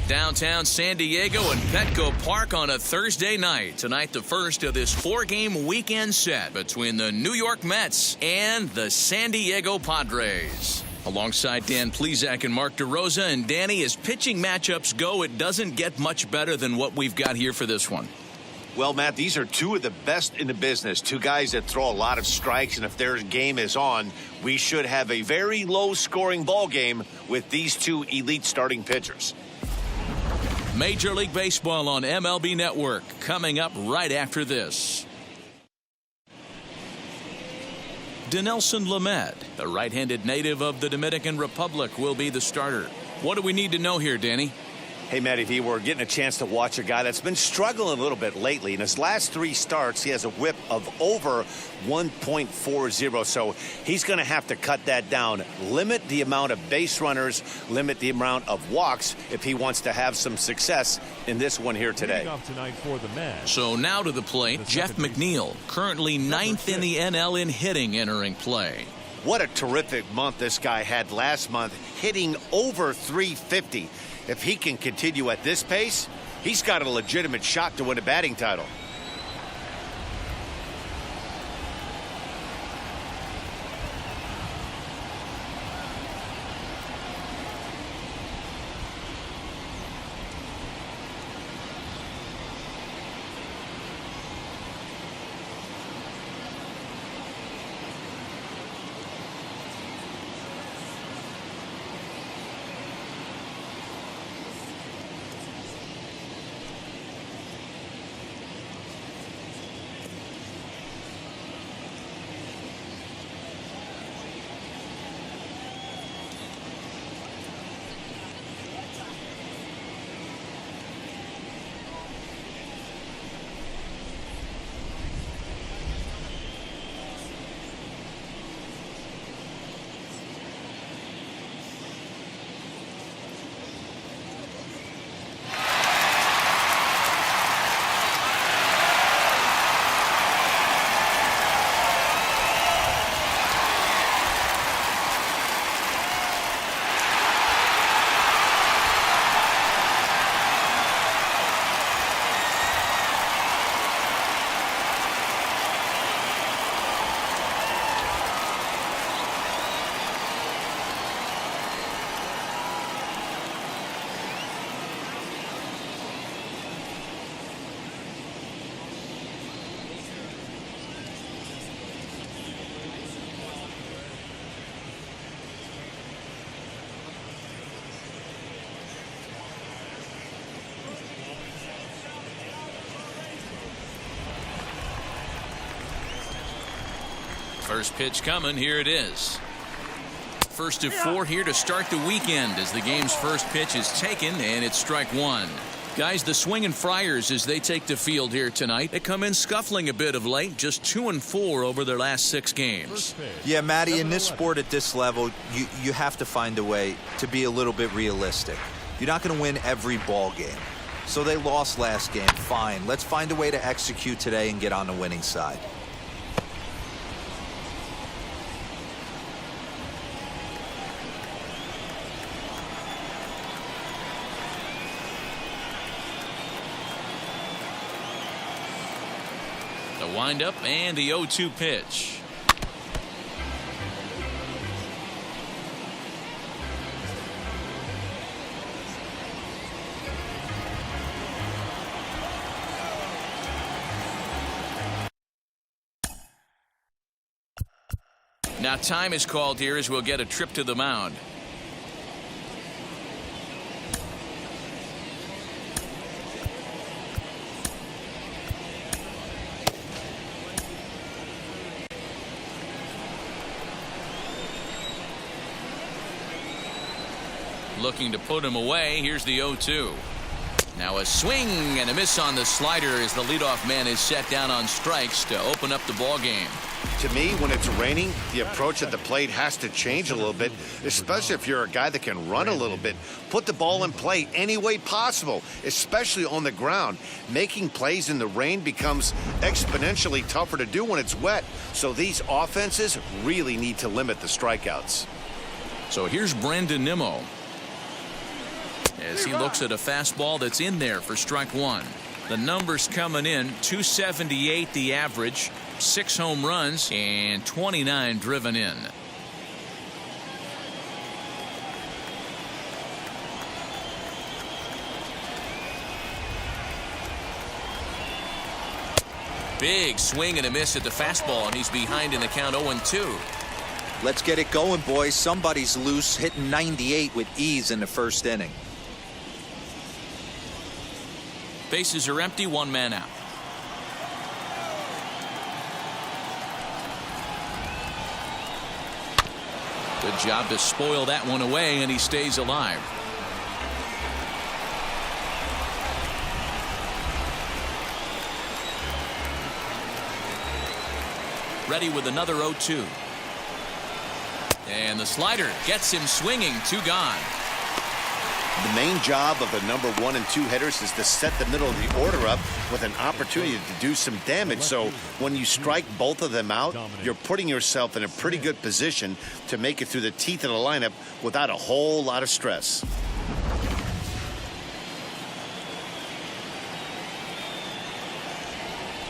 Downtown San Diego and Petco Park on a Thursday night. Tonight, the first of this 4-game weekend set between the New York Mets and the San Diego Padres. Alongside Dan Plesac and Mark DeRosa. And Danny, as pitching matchups go, it doesn't get much better than what we've got here for this one. Well, Matt, these are two of the best in the business. Two guys that throw a lot of strikes, and if their game is on, we should have a very low-scoring ball game with these two elite starting pitchers. Major League Baseball on MLB Network coming up right after this. Dinelson Lamet, the right-handed native of the Dominican Republic, will be the starter. What do we need to know here, Danny? Hey, Matty V, we're getting a chance to watch a guy that's been struggling a little bit lately. In his last 3 starts, he has a whip of over 1.40, so he's going to have to cut that down, limit the amount of base runners, limit the amount of walks if he wants to have some success in this one here today. Tonight for the Mets. So now to the plate, Jeff McNeil, currently 9th in the NL in hitting, entering play. What a terrific month this guy had last month, hitting over 350. If he can continue at this pace, he's got a legitimate shot to win a batting title. First pitch coming. Here it is. First of 4 here to start the weekend as the game's first pitch is taken, and it's strike 1. Guys, the Swingin' Friars, as they take the field here tonight, they come in scuffling a bit of late, just 2-4 over their last 6 games. Yeah, Matty, in this sport at this level, you have to find a way to be a little bit realistic. You're not going to win every ball game. So they lost last game. Fine. Let's find a way to execute today and get on the winning side. The windup and the 0-2 pitch. Now time is called here as we'll get a trip to the mound. Looking to put him away. Here's the 0-2. Now a swing and a miss on the slider as the leadoff man is set down on strikes to open up the ball game. To me, when it's raining, the approach at the plate has to change a little bit, especially if you're a guy that can run a little bit. Put the ball in play any way possible, especially on the ground. Making plays in the rain becomes exponentially tougher to do when it's wet. So these offenses really need to limit the strikeouts. So here's Brandon Nimmo. as he looks at a fastball that's in there for strike one. The numbers coming in: 278 the average, 6 home runs, and 29 driven in. Big swing and a miss at the fastball, and he's behind in the count 0-2. Let's get it going, boys. Somebody's loose, hitting 98 with ease in the first inning. Bases are empty, 1 man out. Good job to spoil that one away, and he stays alive. Ready with another 0-2. And the slider gets him swinging. 2 gone. The main job of the number 1 and 2 hitters is to set the middle of the order up with an opportunity to do some damage. So when you strike both of them out, you're putting yourself in a pretty good position to make it through the teeth of the lineup without a whole lot of stress.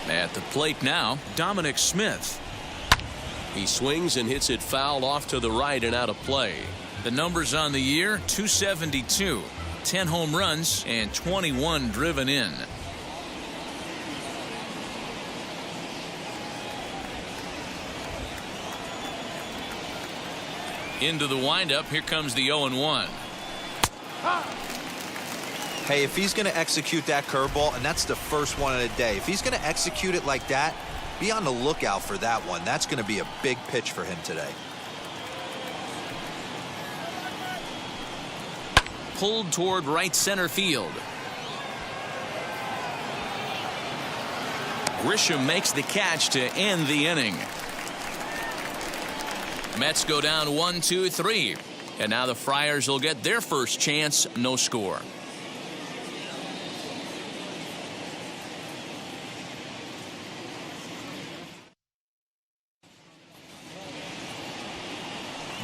At the plate now, Dominic Smith. He swings and hits it foul off to the right and out of play. The numbers on the year: 272, 10 home runs, and 21 driven in. Into the windup, here comes the 0-1. Hey, if he's going to execute that curveball, and that's the first one of the day, if he's going to execute it like that, be on the lookout for that one. That's going to be a big pitch for him today. Pulled toward right center field. Grisham makes the catch to end the inning. Mets go down 1-2-3. And now the Friars will get their first chance. No score.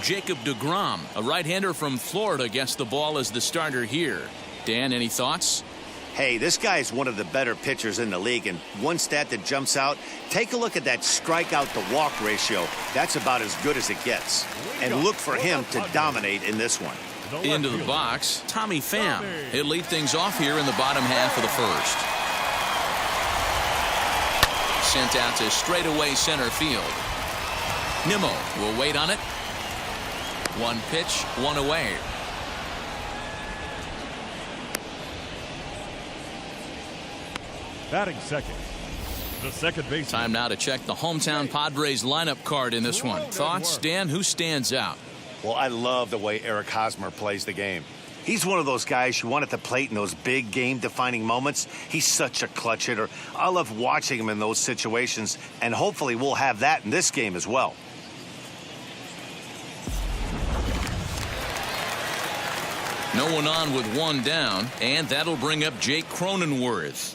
Jacob deGrom, a right-hander from Florida, gets the ball as the starter here. Dan, any thoughts? Hey, this guy is one of the better pitchers in the league, and one stat that jumps out: take a look at that strikeout to walk ratio. That's about as good as it gets. And look for him to dominate in this one. Into the box, Tommy Pham. He'll lead things off here in the bottom half of the first. Sent out to straightaway center field. Nimmo will wait on it. 1 pitch, 1 away. Batting second, the second baseman. Time now to check the hometown Padres lineup card in this one. Thoughts, Dan? Who stands out? Well, I love the way Eric Hosmer plays the game. He's one of those guys you want at the plate in those big game-defining moments. He's such a clutch hitter. I love watching him in those situations, and hopefully we'll have that in this game as well. No one on with 1 down, and that'll bring up Jake Cronenworth.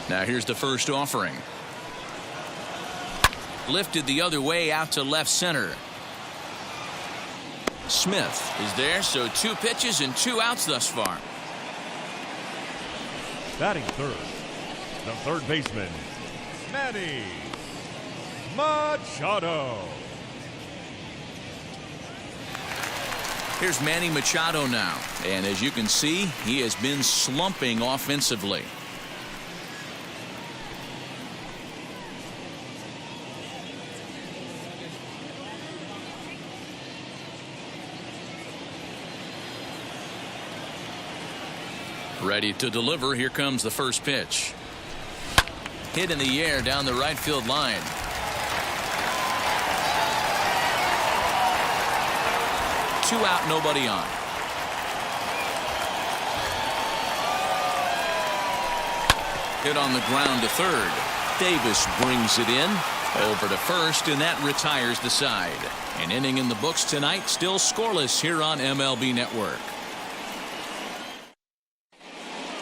Now here's the first offering. Lifted the other way out to left center. Smith is there, so 2 pitches and 2 outs thus far. Batting third, the third baseman, Manny Machado. Here's Manny Machado now, and as you can see, he has been slumping offensively. Ready to deliver. Here comes the first pitch. Hit in the air down the right field line. Two out, nobody on. Hit on the ground to third. Davis brings it in. Over to first, and that retires the side. An inning in the books tonight, still scoreless here on MLB Network.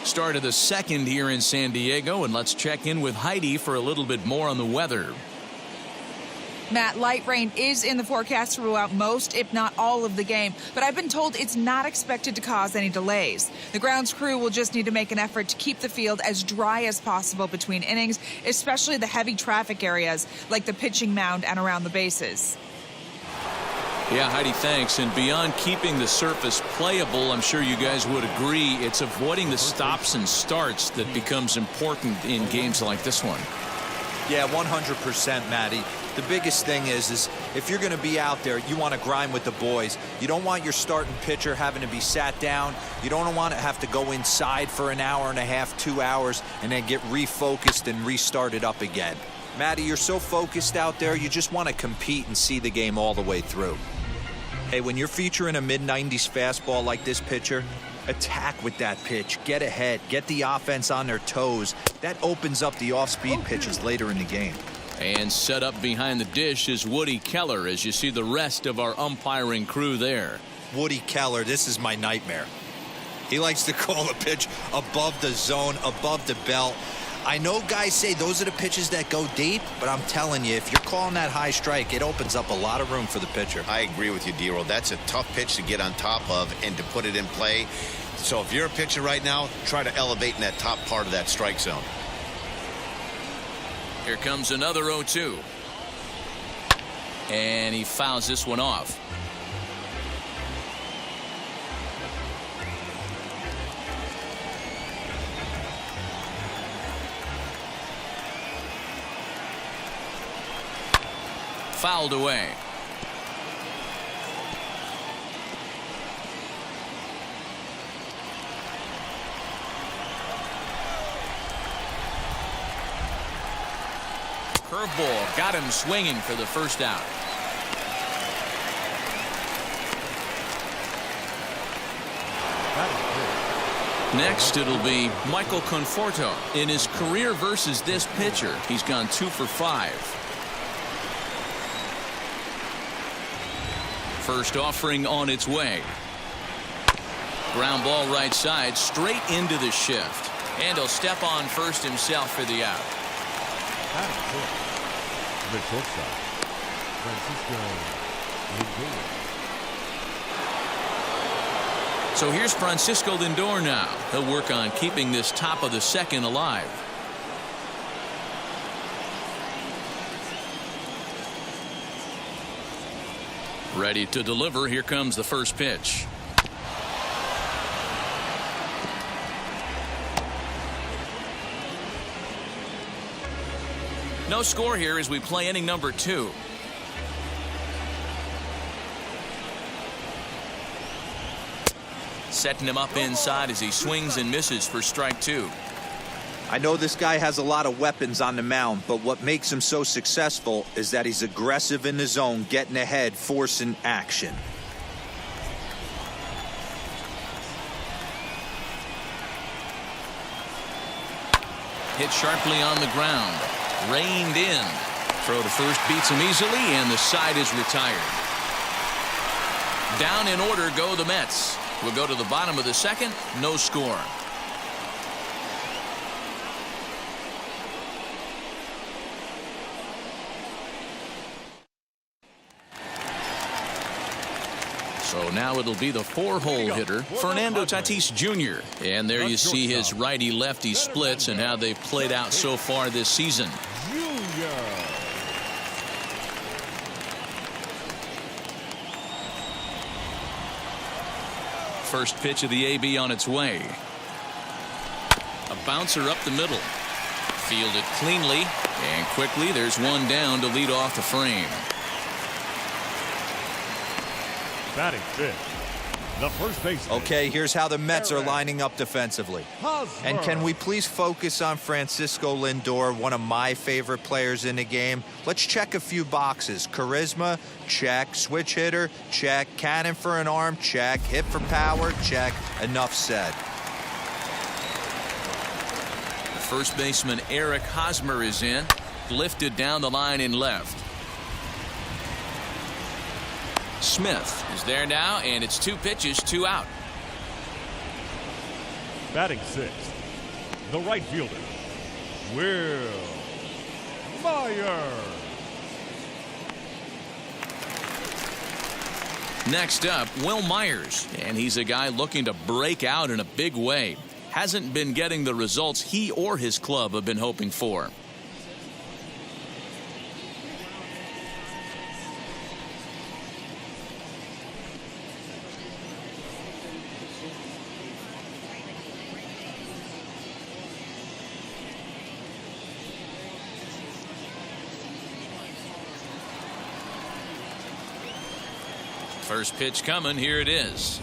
Start of the second here in San Diego, and let's check in with Heidi for a little bit more on the weather. Matt, light rain is in the forecast throughout most, if not all, of the game, but I've been told it's not expected to cause any delays. The grounds crew will just need to make an effort to keep the field as dry as possible between innings, especially the heavy traffic areas like the pitching mound and around the bases. Yeah, Heidi, thanks. And beyond keeping the surface playable, I'm sure you guys would agree, it's avoiding the stops and starts that becomes important in games like this one. Yeah, 100%, Matty. The biggest thing is if you're going to be out there, you want to grind with the boys. You don't want your starting pitcher having to be sat down. You don't want to have to go inside for an hour and a half, 2 hours, and then get refocused and restarted up again. Matty, you're so focused out there, you just want to compete and see the game all the way through. Hey, when you're featuring a mid-90s fastball like this pitcher, attack with that pitch. Get ahead. Get the offense on their toes. That opens up the off-speed pitches later in the game. And set up behind the dish is Woody Keller as you see the rest of our umpiring crew there. Woody Keller, this is my nightmare. He likes to call a pitch above the zone, above the belt. I know guys say those are the pitches that go deep, but I'm telling you, if you're calling that high strike, it opens up a lot of room for the pitcher. I agree with you, D-Roll. That's a tough pitch to get on top of and to put it in play. So if you're a pitcher right now, try to elevate in that top part of that strike zone. Here comes another 0-2. And he fouls this one off. Fouled away. Curveball got him swinging for the first out. Next, it'll be Michael Conforto. In his career versus this pitcher, he's gone 2 for 5. First offering on its way. Ground ball right side, straight into the shift. And he'll step on first himself for the out. The shortstop, Francisco Lindor. So here's Francisco Lindor now. He'll work on keeping this top of the second alive. Ready to deliver. Here comes the first pitch. No score here as we play inning number 2. Setting him up inside as he swings and misses for strike 2. I know this guy has a lot of weapons on the mound, but what makes him so successful is that he's aggressive in the zone, getting ahead, forcing action. Hit sharply on the ground. Reined in. Throw to first beats him easily, and the side is retired. Down in order go the Mets. We'll go to the bottom of the second. No score. So now it'll be the 4-hole hitter, Fernando Tatis Jr. And there you see his righty-lefty splits and how they've played out so far this season. First pitch of the AB on its way. A bouncer up the middle. Fielded cleanly and quickly. There's one down to lead off the frame. Batting fifth, the first baseman. Okay, here's how the Mets are lining up defensively. And can we please focus on Francisco Lindor, one of my favorite players in the game? Let's check a few boxes. Charisma, check. Switch hitter, check. Cannon for an arm, check. Hit for power, check. Enough said. First baseman Eric Hosmer is in. Lifted down the line in left. Smith is there now, and it's 2 pitches, 2 out. Batting sixth, the right fielder, Will Myers. Next up, Will Myers, and he's a guy looking to break out in a big way. Hasn't been getting the results he or his club have been hoping for. First pitch coming. Here it is.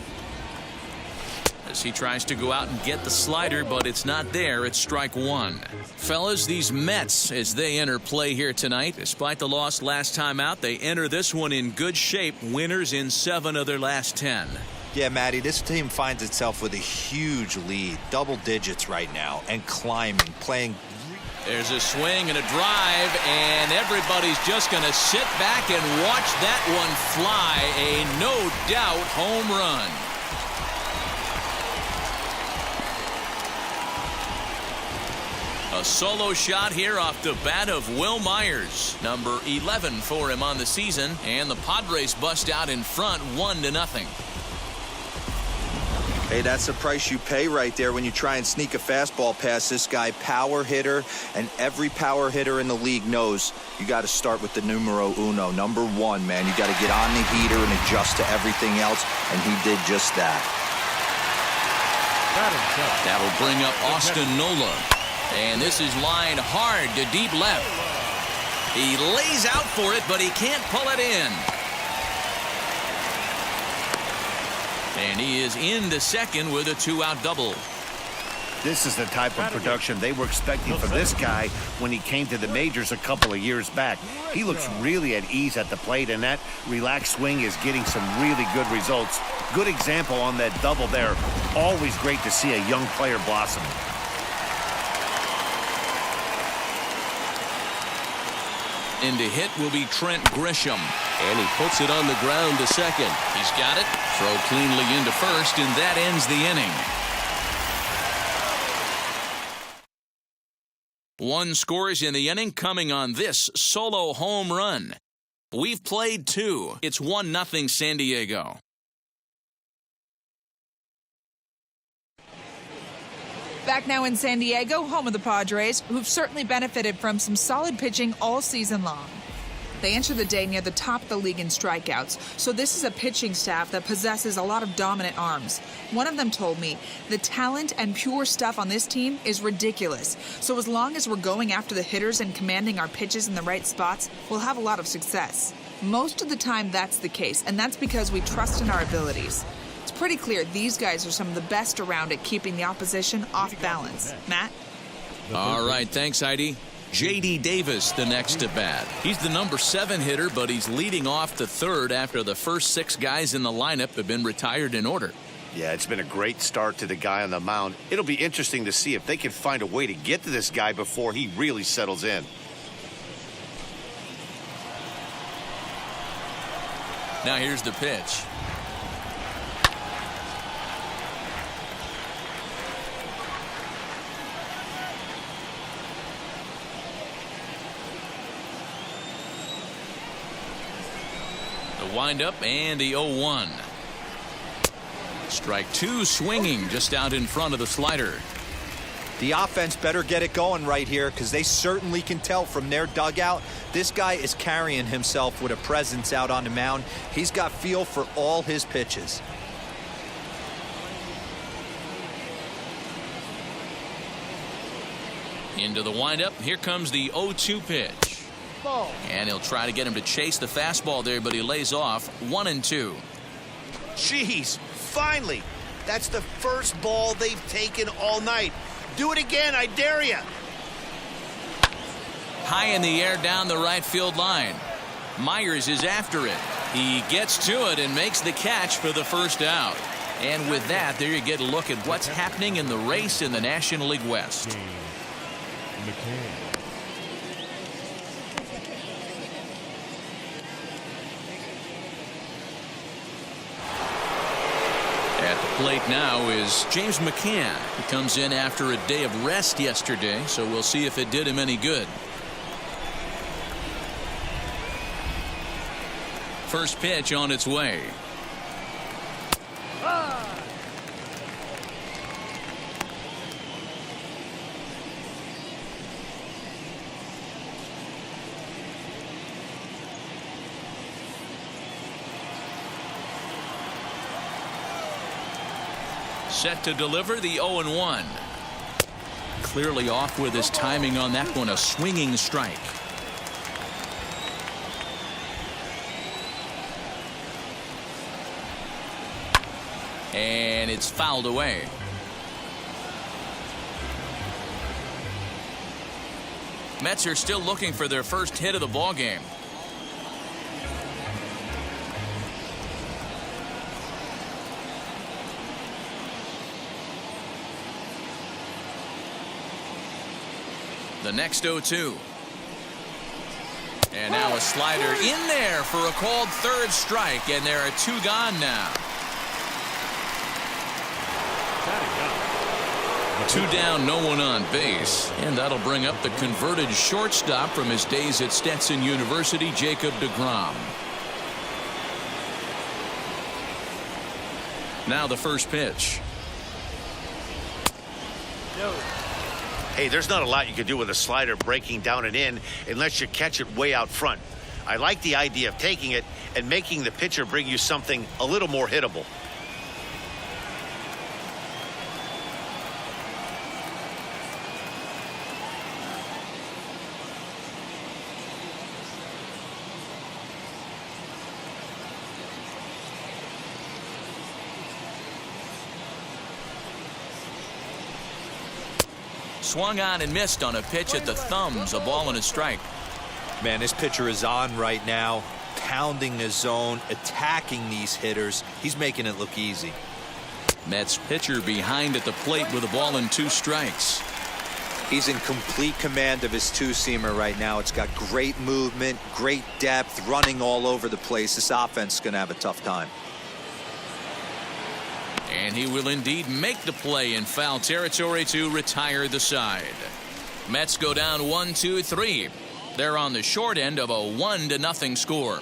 As he tries to go out and get the slider, but it's not there. It's strike one. Fellas, these Mets, as they enter play here tonight, despite the loss last time out, they enter this one in good shape. Winners in 7 of their last 10. Yeah, Matty, this team finds itself with a huge lead, double digits right now, and climbing, playing. There's a swing and a drive, and everybody's just going to sit back and watch that one fly. A no-doubt home run. A solo shot here off the bat of Will Myers. Number 11 for him on the season, and the Padres bust out in front 1-0. Hey, that's the price you pay right there when you try and sneak a fastball past this guy. Power hitter, and every power hitter in the league knows you got to start with the numero uno, number 1, man. You got to get on the heater and adjust to everything else, and he did just that. That'll bring up Austin Nola, and this is lined hard to deep left. He lays out for it, but he can't pull it in. And he is into second with a 2-out double. This is the type of production they were expecting from this guy when he came to the majors a couple of years back. He looks really at ease at the plate, and that relaxed swing is getting some really good results. Good example on that double there. Always great to see a young player blossom. In to hit will be Trent Grisham. And he puts it on the ground to second. He's got it. Throw cleanly into first, and that ends the inning. 1 scores in the inning coming on this solo home run. We've played 2. It's 1-0 San Diego. Back now in San Diego, home of the Padres, who've certainly benefited from some solid pitching all season long. They enter the day near the top of the league in strikeouts, so this is a pitching staff that possesses a lot of dominant arms. One of them told me, the talent and pure stuff on this team is ridiculous. So as long as we're going after the hitters and commanding our pitches in the right spots, we'll have a lot of success. Most of the time that's the case, and that's because we trust in our abilities. It's pretty clear these guys are some of the best around at keeping the opposition off balance. Matt? All right, thanks, Heidi. J.D. Davis, the next to bat. He's the number 7 hitter, but he's leading off the third after the first 6 guys in the lineup have been retired in order. Yeah, it's been a great start to the guy on the mound. It'll be interesting to see if they can find a way to get to this guy before he really settles in. Now here's the pitch. The windup and the 0-1. Strike 2 swinging just out in front of the slider. The offense better get it going right here, because they certainly can tell from their dugout this guy is carrying himself with a presence out on the mound. He's got feel for all his pitches. Into the windup. Here comes the 0-2 pitch. And he'll try to get him to chase the fastball there, but he lays off 1-2. Jeez, finally. That's the first ball they've taken all night. Do it again, I dare you. High in the air down the right field line. Myers is after it. He gets to it and makes the catch for the first out. And with that, there you get a look at what's happening in the race in the National League West. At the plate now is James McCann. He comes in after a day of rest yesterday, so we'll see if it did him any good. First pitch on its way. Set to deliver the 0-1. Clearly off with his timing on that one. A swinging strike. And it's fouled away. Mets are still looking for their first hit of the ball game. The next 0-2. And now a slider in there for a called third strike, and there are 2 gone now. 2 down, no one on base, and that'll bring up the converted shortstop from his days at Stetson University, Jacob deGrom. Now the first pitch. Hey, there's not a lot you can do with a slider breaking down and in unless you catch it way out front. I like the idea of taking it and making the pitcher bring you something a little more hittable. Swung on and missed on a pitch at the thumbs. A ball and a strike. Man, this pitcher is on right now, pounding the zone, attacking these hitters. He's making it look easy. Mets pitcher behind at the plate with a ball and 2 strikes. He's in complete command of his two-seamer right now. It's got great movement, great depth, running all over the place. This offense is going to have a tough time. And he will indeed make the play in foul territory to retire the side. Mets go down 1-2-3. They're on the short end of a 1-0 score.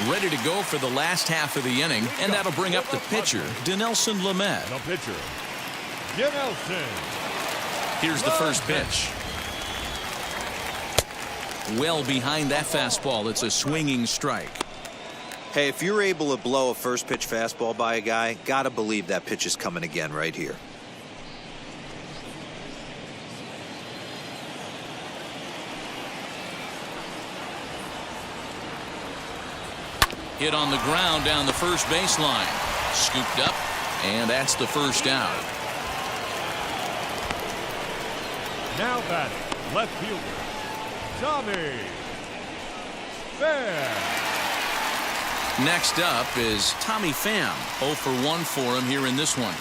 Ready to go for the last half of the inning, and that'll bring up the pitcher, Dinelson Lamet. The pitcher, Dinelson. Here's the first pitch. Well behind that fastball. It's a swinging strike. Hey, if you're able to blow a first pitch fastball by a guy, gotta believe that pitch is coming again right here. Hit on the ground down the first baseline. Scooped up, and that's the first out. Now batting, left fielder, Tommy Pham. Next up is Tommy Pham. 0 for 1 for him here in this one.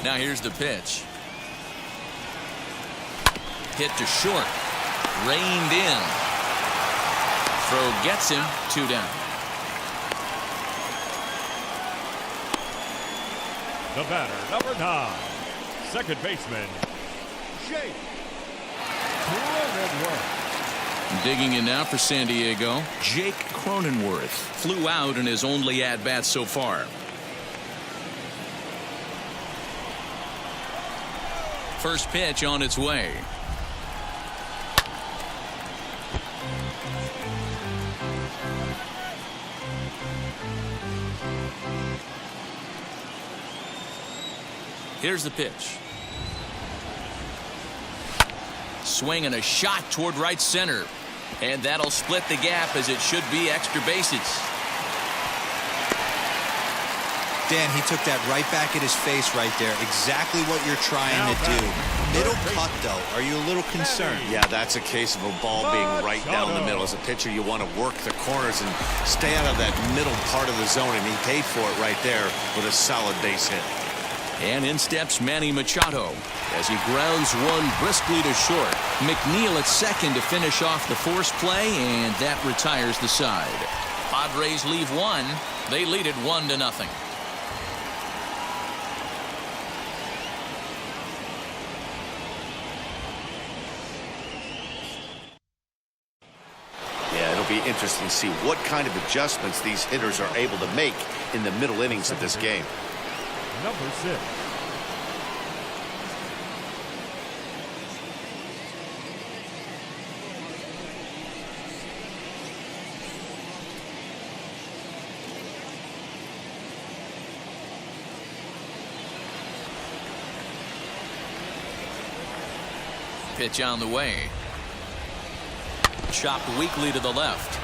Now here's the pitch. Hit to short. Reined in. Throw gets him. 2 down. The batter, number 9, second baseman, Jake Cronenworth. Digging in now for San Diego, Jake Cronenworth. Flew out in his only at-bat so far. First pitch on its way. Here's the pitch. Swing and a shot toward right center. And that'll split the gap, as it should be extra bases. Dan, he took that right back at his face right there. Exactly what you're trying to do. Middle cut, though. Are you a little concerned? Yeah, that's a case of a ball being right down the middle. As a pitcher, you want to work the corners and stay out of that middle part of the zone, and he paid for it right there with a solid base hit. And in steps Manny Machado as he grounds one briskly to short. McNeil at second to finish off the force play, and that retires the side. Padres leave one. They lead it 1-0. Yeah, it'll to be interesting to see what kind of adjustments these hitters are able to make in the middle innings of this game. Number 6. Pitch on the way. Chopped weakly to the left.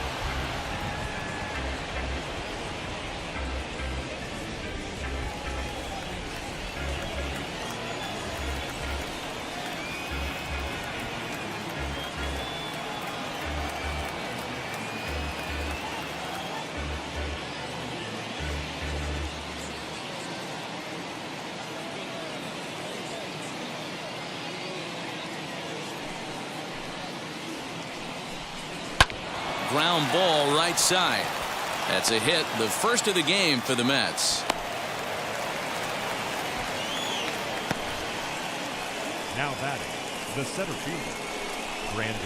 Ground ball right side. That's a hit, the first of the game for the Mets. Now batting, the center fielder, Brandon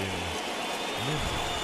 Nimmo.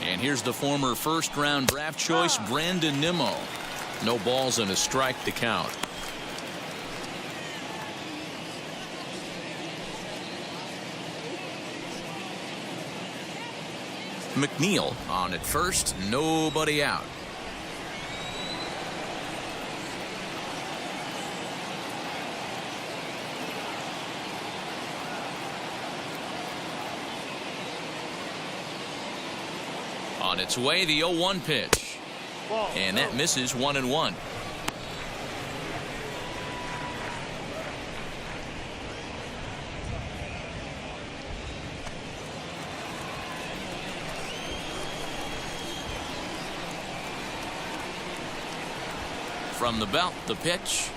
And here's the former first-round draft choice, Brandon Nimmo. No balls and a strike to count. McNeil on at first, nobody out. On its way, the 0-1 pitch. And that misses 1-1. From the belt, the pitch.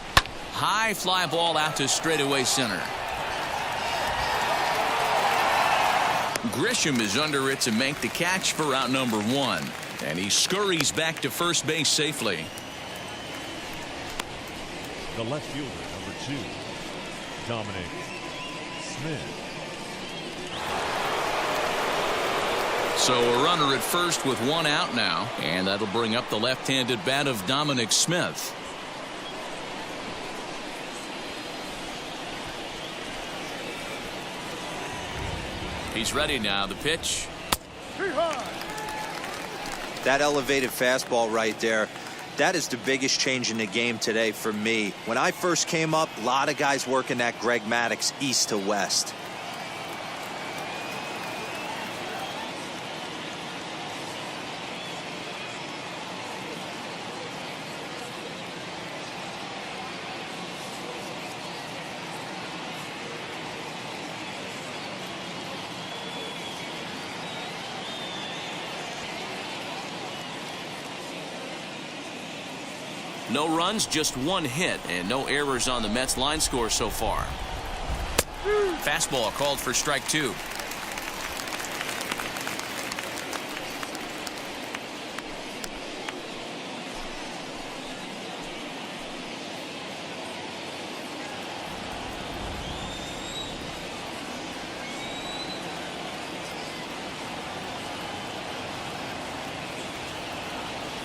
High fly ball out to straightaway center. Grisham is under it to make the catch for out number 1. And he scurries back to first base safely. The left fielder, number 2, Dominic Smith. So a runner at first with 1 out now. And that'll bring up the left-handed bat of Dominic Smith. He's ready now. The pitch. That elevated fastball right there, that is the biggest change in the game today for me. When I first came up, a lot of guys working that Greg Maddux east to west. No runs, just 1 hit, and no errors on the Mets line score so far. Fastball called for strike 2.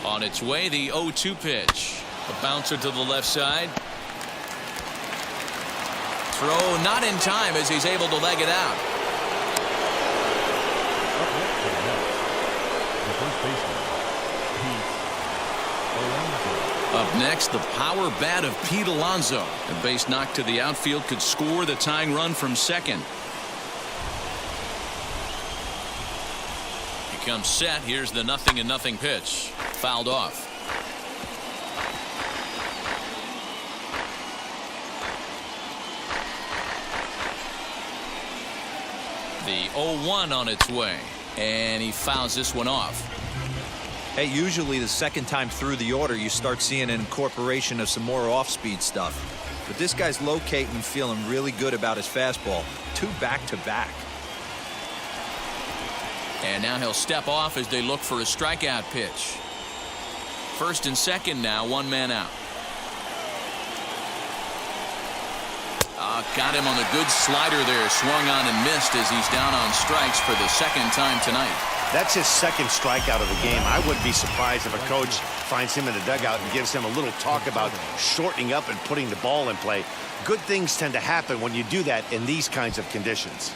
On its way, the 0-2 pitch. A bouncer to the left side. Throw not in time as he's able to leg it out. Up next, the power bat of Pete Alonso. A base knock to the outfield could score the tying run from second. He comes set. Here's the 0-0 pitch. Fouled off. The 0-1 on its way, and he fouls this one off. Hey, usually the second time through the order, you start seeing an incorporation of some more off-speed stuff. But this guy's locating and feeling really good about his fastball. 2 back-to-back. And now he'll step off as they look for a strikeout pitch. First and second now, 1 man out. Got him on the good slider there. Swung on and missed as he's down on strikes for the second time tonight. That's his second strikeout of the game. I wouldn't be surprised if a coach finds him in the dugout and gives him a little talk about shortening up and putting the ball in play. Good things tend to happen when you do that in these kinds of conditions.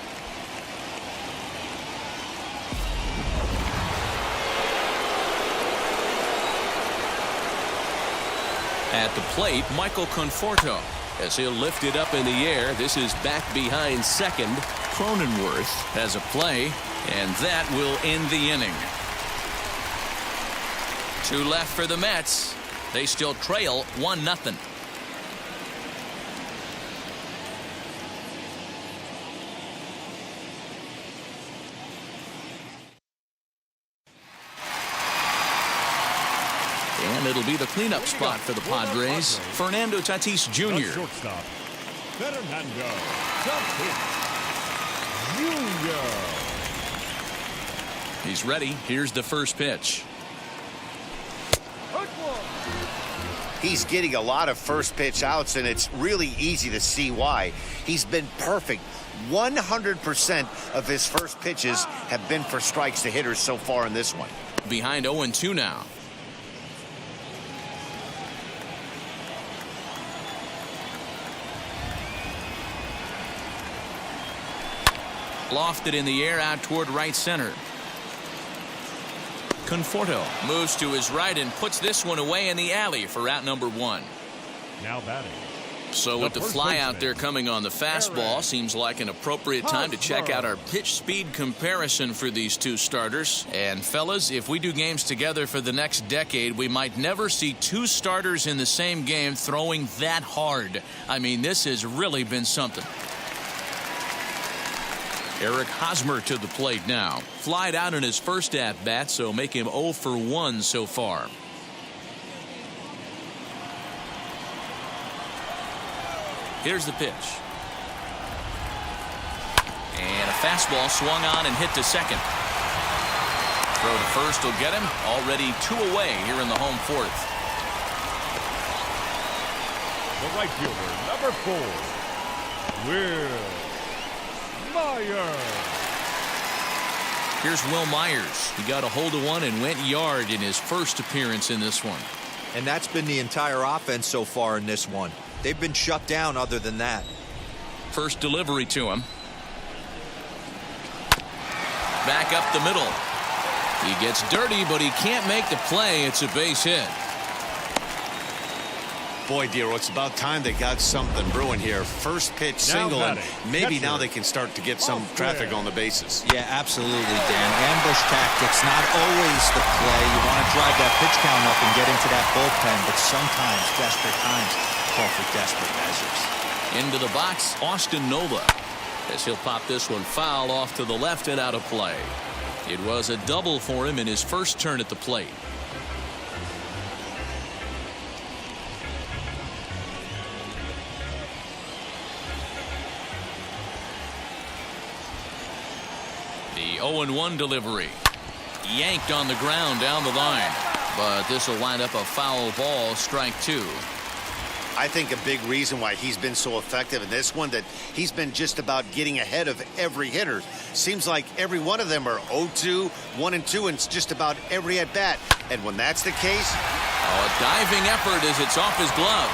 At the plate, Michael Conforto. As he'll lift it up in the air, this is back behind second. Cronenworth has a play, and that will end the inning. 2 left for the Mets. They still trail 1-0. And it'll be the cleanup spot for the Padres. Fernando Tatis The Jr. shortstop, Fernando Tatis Jr. He's ready. Here's the first pitch. He's getting a lot of first pitch outs, and it's really easy to see why. He's been perfect. 100% of his first pitches have been for strikes to hitters so far in this one. Behind 0-2 now. Lofted in the air out toward right center. Conforto moves to his right and puts this one away in the alley for out number 1. Now batting. So with the fly out there coming on the fastball, seems like an appropriate time to check out our pitch speed comparison for these 2 starters. And fellas, if we do games together for the next decade, we might never see 2 starters in the same game throwing that hard. I mean, this has really been something. Eric Hosmer to the plate now. Flied out in his first at-bat, so make him 0 for 1 so far. Here's the pitch. And a fastball swung on and hit to second. Throw to first will get him. Already 2 away here in the home 4th. The right fielder, number 4, Will Myers. Here's Will Myers. He got a hold of one and went yard in his first appearance in this one. And that's been the entire offense so far in this one. They've been shut down other than that. First delivery to him. Back up the middle. He gets dirty, but he can't make the play. It's a base hit. Boy, Dero, it's about time they got something brewing here. First pitch single, and maybe now they can start to get some traffic on the bases. Yeah, absolutely, Dan. Ambush tactics, not always the play. You want to drive that pitch count up and get into that bullpen, but sometimes, desperate times, call for desperate measures. Into the box, Austin Nola. As he'll pop this one foul off to the left and out of play. It was a double for him in his first turn at the plate. The 0-1 delivery. Yanked on the ground down the line. But this will wind up a foul ball, strike 2. I think a big reason why he's been so effective in this one, that he's been just about getting ahead of every hitter. Seems like every one of them are 0-2, 1-2, and just about every at bat. And when that's the case, a diving effort as it's off his glove.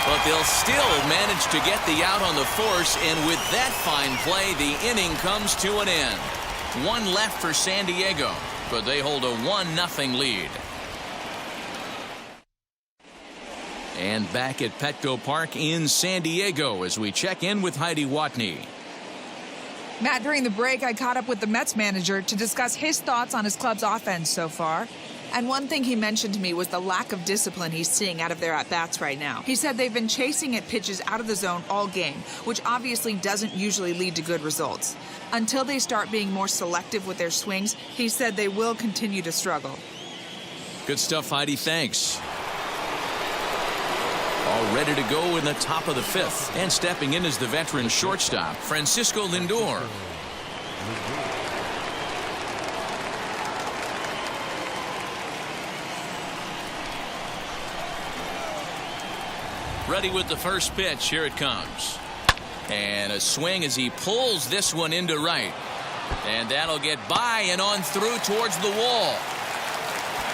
But they'll still manage to get the out on the force, and with that fine play, the inning comes to an end. 1 left for San Diego, but they hold a 1-0 lead. And back at Petco Park in San Diego as we check in with Heidi Watney. Matt, during the break, I caught up with the Mets manager to discuss his thoughts on his club's offense so far. And one thing he mentioned to me was the lack of discipline he's seeing out of their at-bats right now. He said they've been chasing at pitches out of the zone all game, which obviously doesn't usually lead to good results. Until they start being more selective with their swings, he said they will continue to struggle. Good stuff, Heidi. Thanks. All ready to go in the top of the 5th. And stepping in is the veteran shortstop, Francisco Lindor. Ready with the first pitch. Here it comes. And a swing as he pulls this one into right. And that'll get by and on through towards the wall.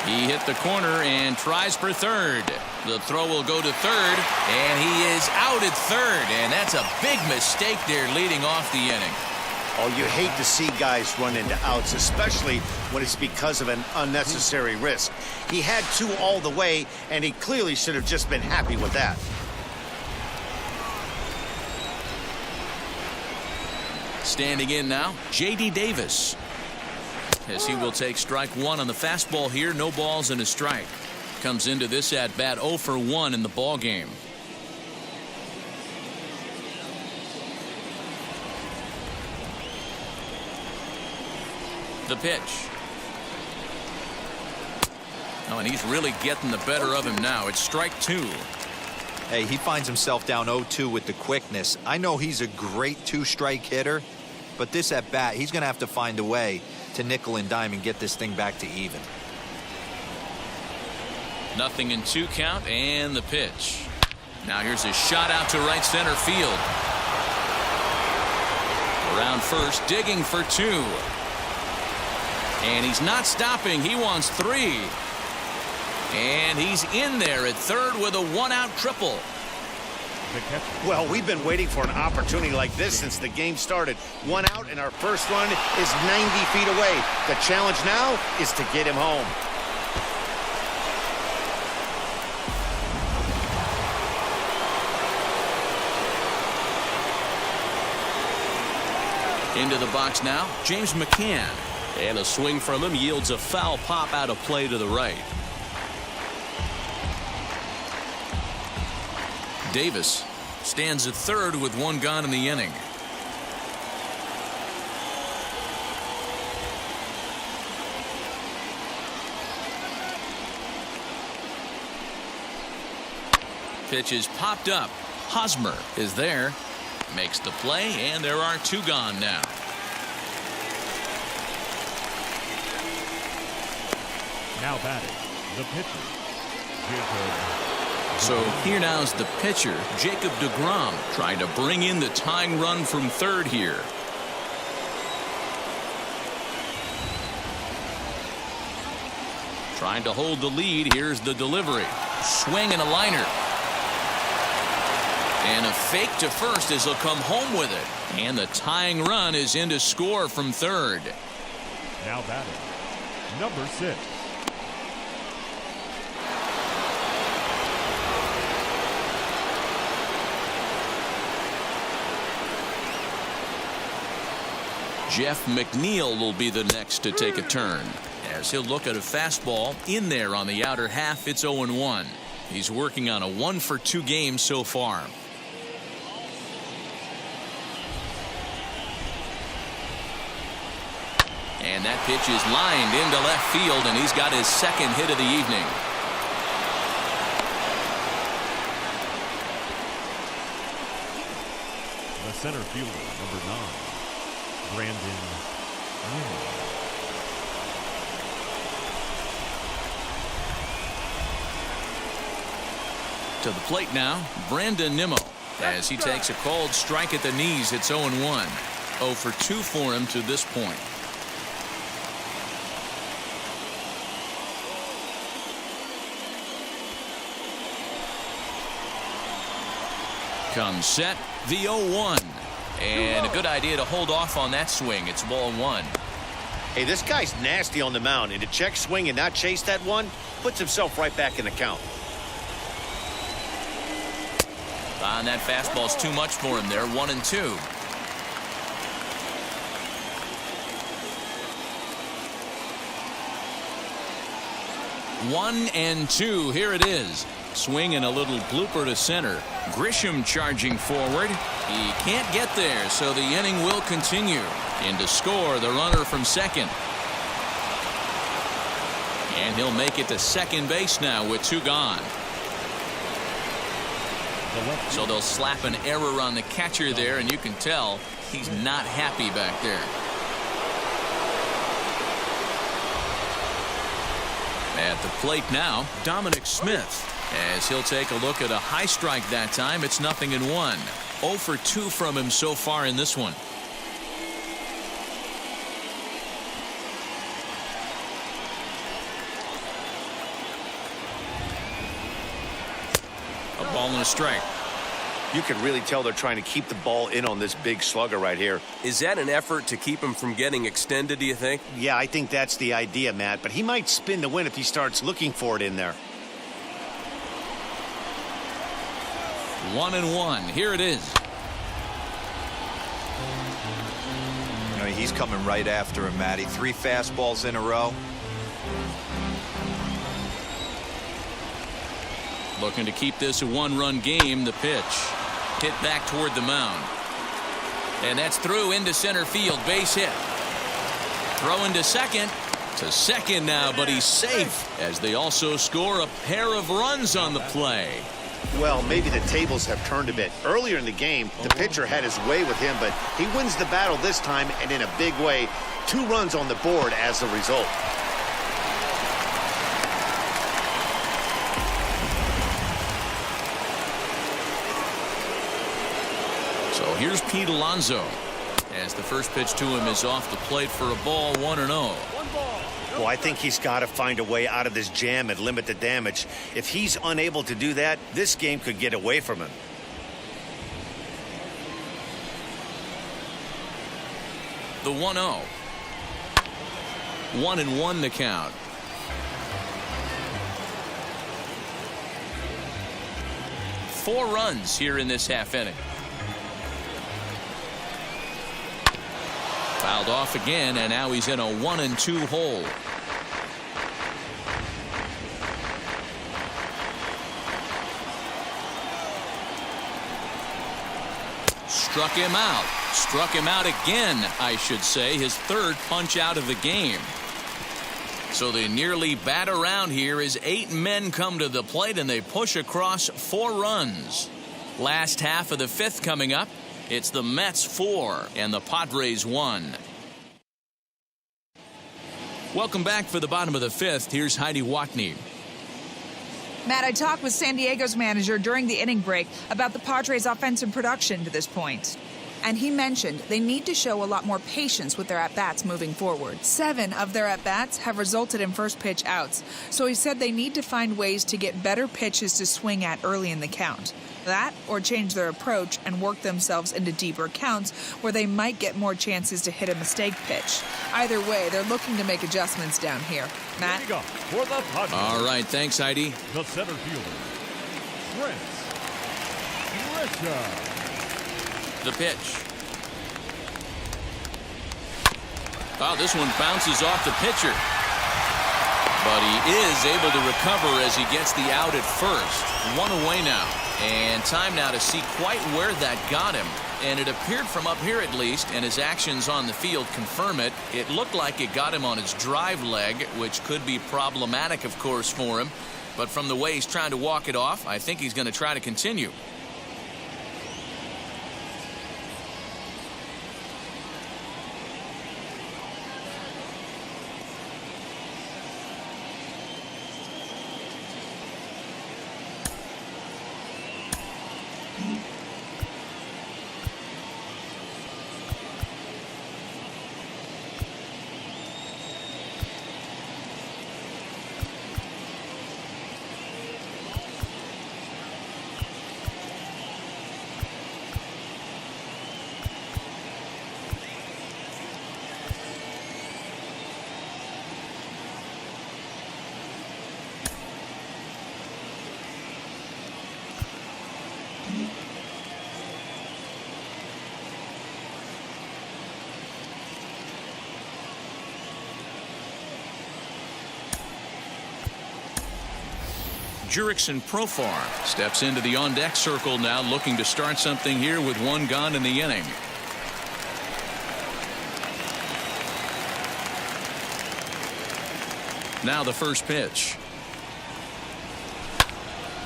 He hit the corner and tries for third. The throw will go to third, and he is out at third. And that's a big mistake there leading off the inning. Oh, you hate to see guys run into outs, especially when it's because of an unnecessary risk. He had 2 all the way, and he clearly should have just been happy with that. Standing in now, J.D. Davis. As he will take strike 1 on the fastball here. No balls and a strike. Comes into this at bat 0 for 1 in the ball game. The pitch. Oh, and he's really getting the better of him now. It's strike 2. Hey, he finds himself down 0-2 with the quickness. I know he's a great 2-strike hitter, but this at bat, he's going to have to find a way to nickel and dime and get this thing back to even. 0-2 count, and the pitch. Now here's a shot out to right center field. Around first, digging for 2. And he's not stopping. He wants 3. And he's in there at third with a 1-out triple. Well, we've been waiting for an opportunity like this since the game started. 1 out, and our first run is 90 feet away. The challenge now is to get him home. Into the box now, James McCann. And a swing from him yields a foul pop out of play to the right. Davis stands at third with 1 gone in the inning. Pitch is popped up. Hosmer is there. Makes the play, and there are 2 gone now. Now batting, the pitcher, Jacob. So here now's the pitcher, Jacob deGrom, trying to bring in the tying run from third here. Trying to hold the lead. Here's the delivery. Swing and a liner. And a fake to first as he'll come home with it. And the tying run is in to score from third. Now batting, number 6. Jeff McNeil will be the next to take a turn as he'll look at a fastball in there on the outer half. It's 0-1. He's working on a 1-for-2 game so far. And that pitch is lined into left field, and he's got his second hit of the evening. The center fielder, number 9. Brandon Nimmo. To the plate now, Brandon Nimmo, as he takes a called strike at the knees. It's 0-1. 0 for 2 for him to this point. Comes set, the 0-1. And a good idea to hold off on that swing. It's ball 1. Hey, this guy's nasty on the mound, and to check swing and not chase that one puts himself right back in the count. And that fastball's too much for him there. 1-2. 1-2. Here it is. Swing and a little blooper to center. Grisham charging forward. He can't get there, so the inning will continue. In to score, the runner from second. And he'll make it to second base now with 2 gone. So they'll slap an error on the catcher there, and you can tell he's not happy back there. At the plate now, Dominic Smith, as he'll take a look at a high strike that time. It's 0-1. 0 for 2 from him so far in this one. A ball and a strike. You can really tell they're trying to keep the ball in on this big slugger right here. Is that an effort to keep him from getting extended, do you think? Yeah, I think that's the idea, Matt. But he might spin to win if he starts looking for it in there. 1-1. Here it is. You know, he's coming right after him, Matty. 3 fastballs in a row. Looking to keep this a 1-run game. The pitch hit back toward the mound. And that's through into center field. Base hit. Throwing to second. To second now, but he's safe as they also score a pair of runs on the play. Well, maybe the tables have turned a bit. Earlier in the game, the pitcher had his way with him, but he wins the battle this time and in a big way. 2 runs on the board as a result. So here's Pete Alonso as the first pitch to him is off the plate for a ball. 1-0. Well, I think he's got to find a way out of this jam and limit the damage. If he's unable to do that, this game could get away from him. The 1-0. 1-1 the count. Four runs here in this half inning. Fouled off again, and now he's in a 1-2 hole. Struck him out. Struck him out again, I should say. His 3rd punch out of the game. So they nearly bat around here as 8 men come to the plate and they push across 4 runs. Last half of the 5th coming up. It's the Mets 4 and the Padres 1. Welcome back for the bottom of the 5th. Here's Heidi Watney. Matt, I talked with San Diego's manager during the inning break about the Padres' offensive production to this point. And he mentioned they need to show a lot more patience with their at-bats moving forward. 7 of their at-bats have resulted in first pitch outs. So he said they need to find ways to get better pitches to swing at early in the count. That or change their approach and work themselves into deeper counts where they might get more chances to hit a mistake pitch. Either way, they're looking to make adjustments down here. Matt? Here we go for the Padres. All right, thanks, Heidi. The center fielder, Trent Richard. The pitch. Oh, this one bounces off the pitcher. But he is able to recover as he gets the out at first. 1 away now. And time now to see quite where that got him. And it appeared from up here at least, and his actions on the field confirm it. It looked like it got him on his drive leg, which could be problematic, of course, for him. But from the way he's trying to walk it off, I think he's going to try to continue. Jurickson Profar steps into the on-deck circle now, looking to start something here with 1 gone in the inning. Now the first pitch.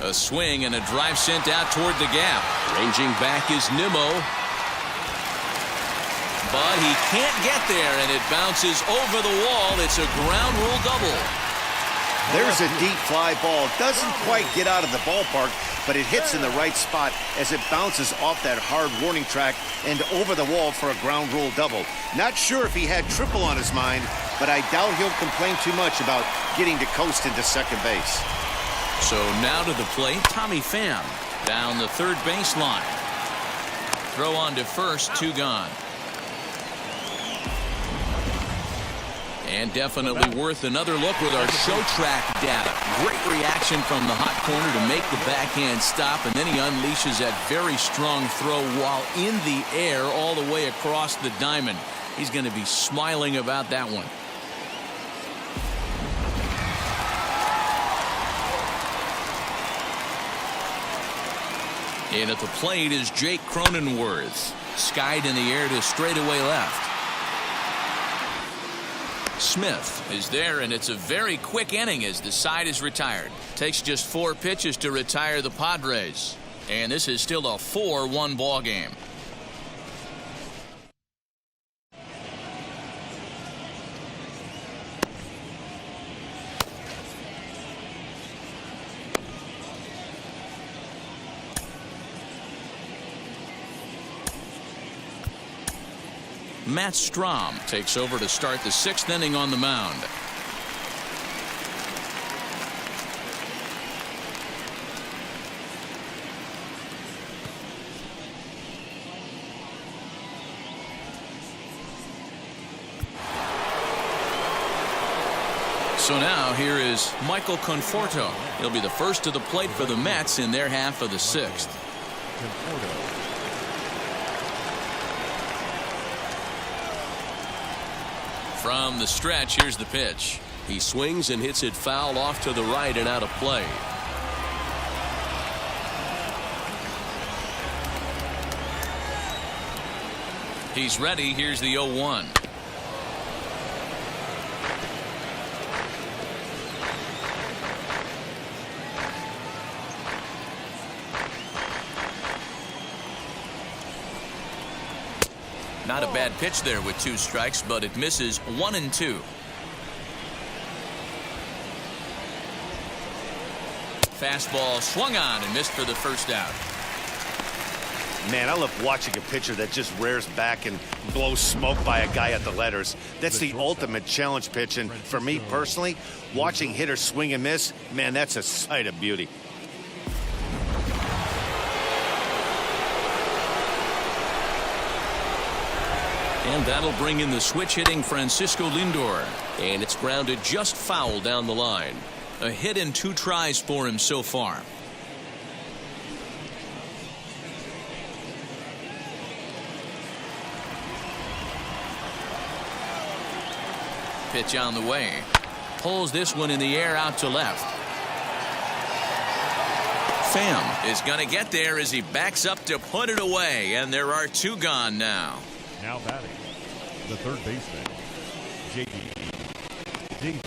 A swing and a drive sent out toward the gap. Ranging back is Nimmo. But he can't get there, and it bounces over the wall. It's a ground rule double. There's a deep fly ball. Doesn't quite get out of the ballpark, but it hits in the right spot as it bounces off that hard warning track and over the wall for a ground rule double. Not sure if he had triple on his mind, but I doubt he'll complain too much about getting to coast into second base. So now to the plate, Tommy Pham down the third baseline. Throw on to first, 2 gone. And definitely worth another look with our show track data. Great reaction from the hot corner to make the backhand stop, and then he unleashes that very strong throw while in the air all the way across the diamond. He's going to be smiling about that one. And at the plate is Jake Cronenworth. Skied in the air to straightaway left. Smith is there, and it's a very quick inning as the side is retired. Takes just 4 pitches to retire the Padres. And this is still a 4-1 ball game. Matt Strahm takes over to start the 6th inning on the mound. So now here is Michael Conforto. He'll be the first to the plate for the Mets in their half of the 6th. From the stretch, here's the pitch. He swings and hits it foul off to the right and out of play. He's ready. Here's the 0-1. Not a bad pitch there with 2 strikes, but it misses 1 and 2. Fastball swung on and missed for the first out. Man, I love watching a pitcher that just rears back and blows smoke by a guy at the letters. That's the ultimate challenge pitch, and for me personally, watching hitters swing and miss, man, that's a sight of beauty. And that'll bring in the switch-hitting Francisco Lindor. And it's grounded just foul down the line. A hit in 2 tries for him so far. Pitch on the way. Pulls this one in the air out to left. Pham is going to get there as he backs up to put it away. And there are 2 gone now. Now batting, the third baseman, J.D. Davis.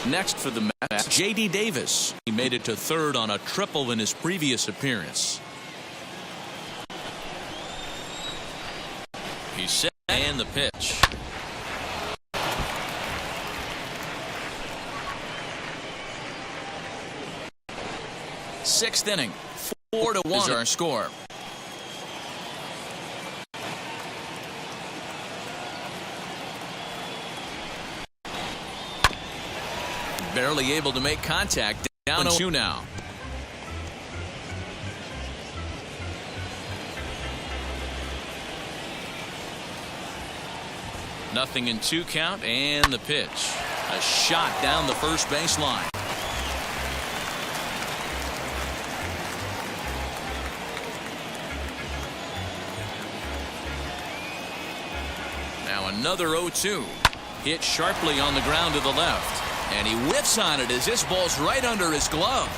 Next for the Mets, J.D. Davis. He made it to third on a triple in his previous appearance. He's set and the pitch. Sixth inning, 4-1 is our score. Barely able to make contact. Down 2 now. Nothing in 2 count, and the pitch. A shot down the first baseline. Now another 0-2. Hit sharply on the ground to the left. And he whiffs on it as this ball's right under his glove.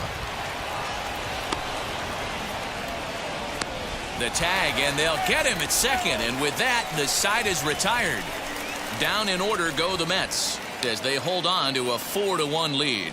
The tag, and they'll get him at second. And with that, the side is retired. Down in order go the Mets as they hold on to a 4-1 lead.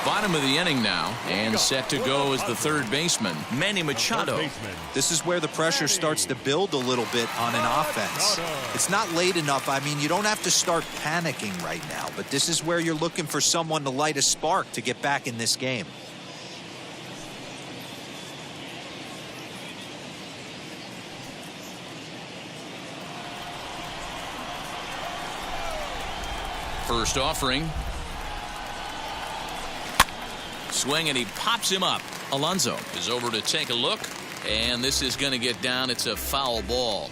Bottom of the inning now, and set to go as the third baseman, Manny Machado. This is where the pressure starts to build a little bit on an offense. It's not late enough. I mean, you don't have to start panicking right now, but this is where you're looking for someone to light a spark to get back in this game. First offering. Swing, and he pops him up. Alonso is over to take a look, and this is going to get down. It's a foul ball.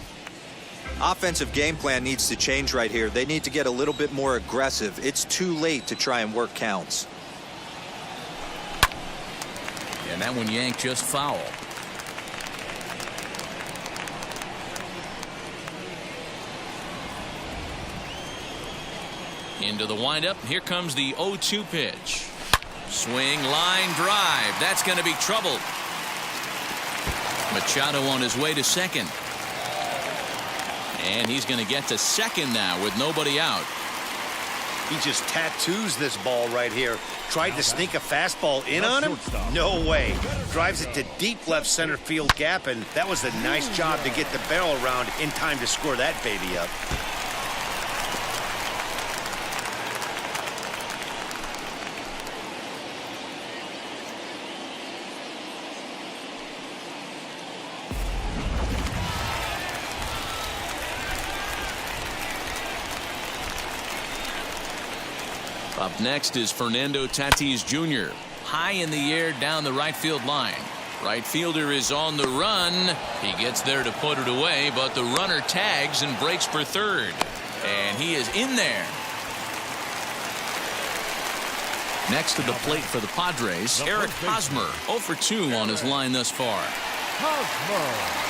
Offensive game plan needs to change right here. They need to get a little bit more aggressive. It's too late to try and work counts. And that one yanked just foul. Into the windup. Here comes the 0-2 pitch. Swing, line drive. That's going to be trouble. Machado on his way to second. And he's going to get to second now with nobody out. He just tattoos this ball right here. Tried to sneak a fastball in on him? No way. Drives it to deep left center field gap, and that was a nice job to get the barrel around in time to score that baby up. Up next is Fernando Tatis Jr. High in the air down the right field line. Right fielder is on the run. He gets there to put it away, but the runner tags and breaks for third. And he is in there. Next to the plate for the Padres, Eric Hosmer, 0 for 2 on his line thus far. Hosmer.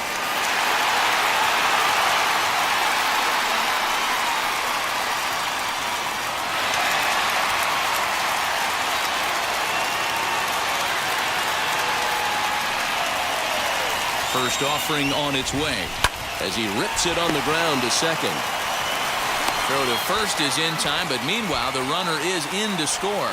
First offering on its way as he rips it on the ground to second. Throw to first is in time, but meanwhile the runner is in to score.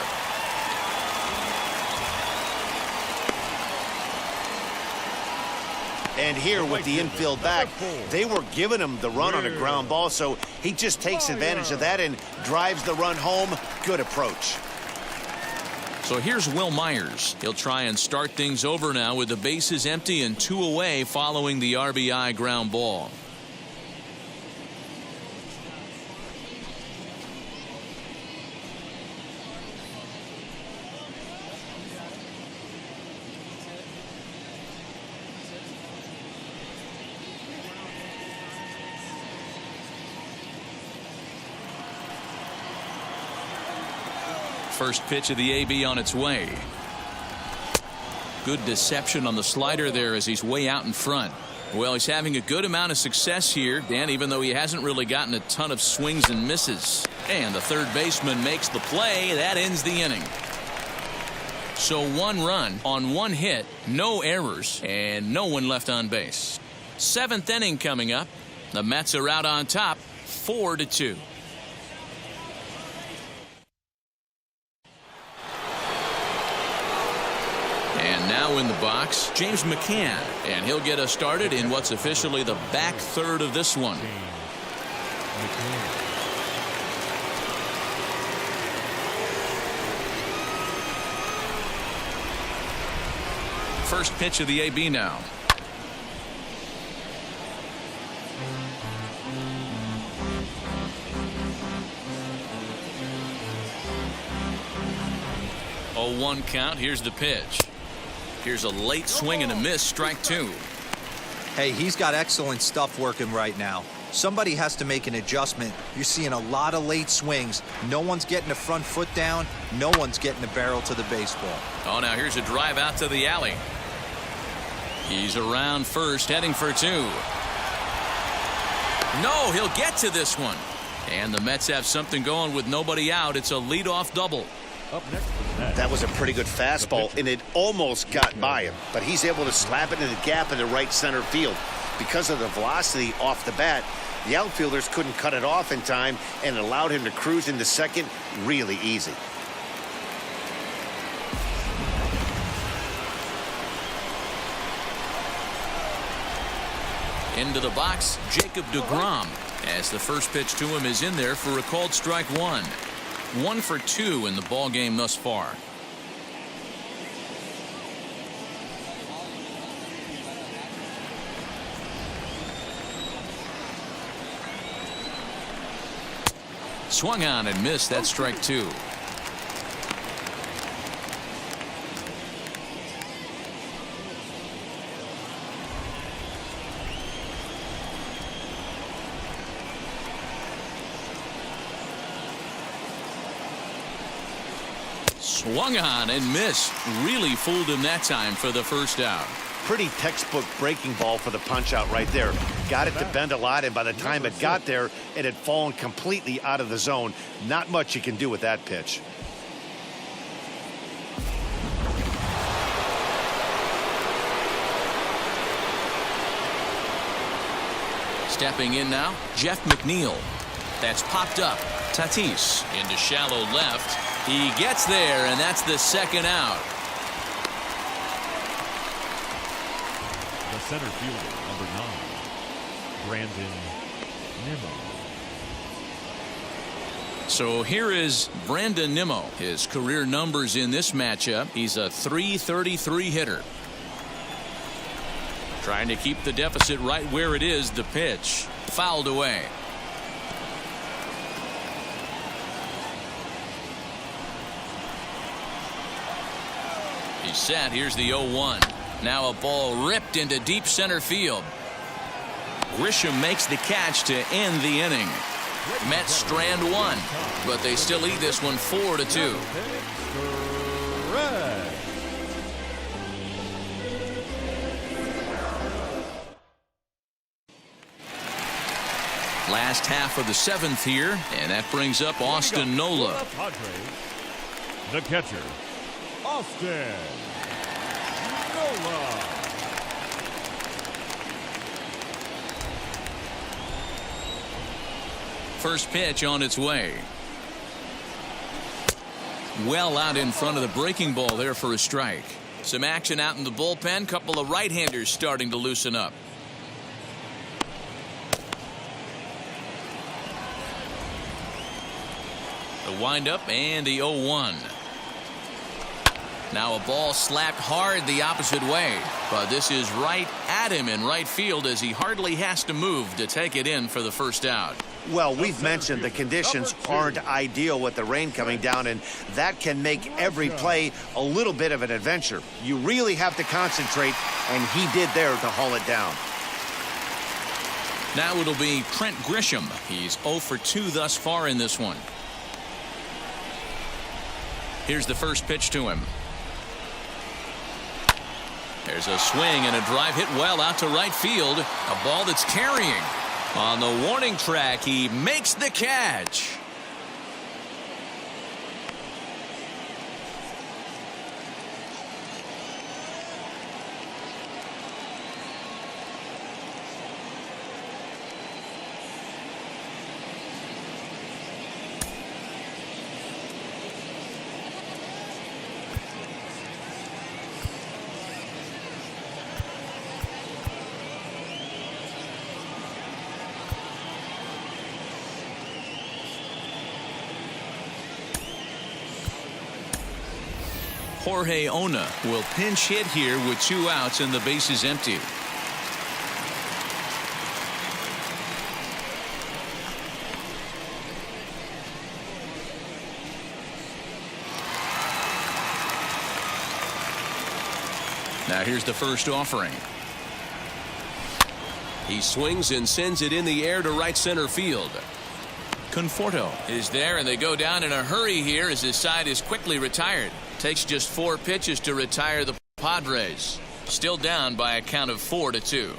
And here with the infield back, they were giving him the run on a ground ball, so he just takes advantage of that and drives the run home. Good approach. So here's Will Myers. He'll try and start things over now with the bases empty and 2 away following the RBI ground ball. First pitch of the AB on its way. Good deception on the slider there as he's way out in front. Well, he's having a good amount of success here, Dan, even though he hasn't really gotten a ton of swings and misses. And the third baseman makes the play. That ends the inning. So 1 run on 1 hit, no errors, and no one left on base. 7th inning coming up. The Mets are out on top, 4-2. Now in the box, James McCann, and he'll get us started in what's officially the back third of this one. First pitch of the AB now. Oh, 1 count. Here's the pitch. Here's a late swing and a miss, strike 2. Hey, he's got excellent stuff working right now. Somebody has to make an adjustment. You're seeing a lot of late swings. No one's getting the front foot down. No one's getting the barrel to the baseball. Oh, now here's a drive out to the alley. He's around first, heading for 2. No, he'll get to this one. And the Mets have something going with nobody out. It's a leadoff double. Up next for the Mets. That was a pretty good fastball, and it almost got by him. But he's able to slap it in the gap in the right center field. Because of the velocity off the bat, the outfielders couldn't cut it off in time and allowed him to cruise into second really easy. Into the box, Jacob deGrom, as the first pitch to him is in there for a called strike one. 1 for 2 in the ball game thus far. Swung on and missed. That strike 2. Swung on and missed. Really fooled him that time for the first out. Pretty textbook breaking ball for the punch out right there. Got it to bend a lot, and by the time it got there, it had fallen completely out of the zone. Not much you can do with that pitch. Stepping in now, Jeff McNeil. That's popped up. Tatis into shallow left. He gets there, and that's the second out. The center fielder, number 9, Brandon Nimmo. So here is Brandon Nimmo. His career numbers in this matchup. He's a .333 hitter. Trying to keep the deficit right where it is. The pitch fouled away. He's set. Here's the 0-1. Now a ball ripped into deep center field. Grisham makes the catch to end the inning. Mets strand one, but they still lead this one 4-2. Last half of the 7th here, and that brings up Austin Nola. The catcher, Austin Nola. First pitch on its way. Well out in front of the breaking ball there for a strike. Some action out in the bullpen. Couple of right-handers starting to loosen up. The windup and the 0-1. Now a ball slapped hard the opposite way, but this is right at him in right field as he hardly has to move to take it in for the first out. Well, we've mentioned the conditions aren't ideal with the rain coming down, and that can make every play a little bit of an adventure. You really have to concentrate, and he did there to haul it down. Now it'll be Trent Grisham. He's 0 for 2 thus far in this one. Here's the first pitch to him. There's a swing and a drive hit well out to right field. A ball that's carrying. On the warning track, he makes the catch. Jorge Ona will pinch hit here with 2 outs and the bases empty. Now here's the first offering. He swings and sends it in the air to right center field. Conforto is there, and they go down in a hurry here as his side is quickly retired. Takes just 4 pitches to retire the Padres. Still down by a count of 4-2.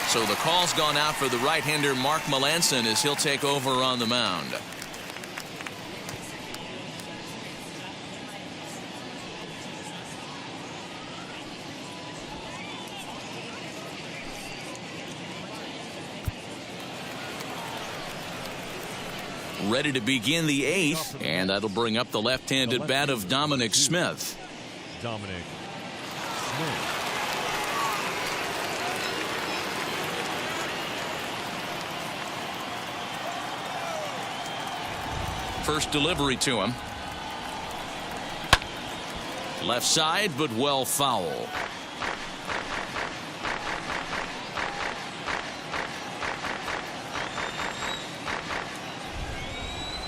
So the call's gone out for the right-hander Mark Melanson as he'll take over on the mound. Ready to begin the 8th, and that'll bring up the left-handed bat of Dominic Smith. Dominic Smith. First delivery to him. Left side, but well foul.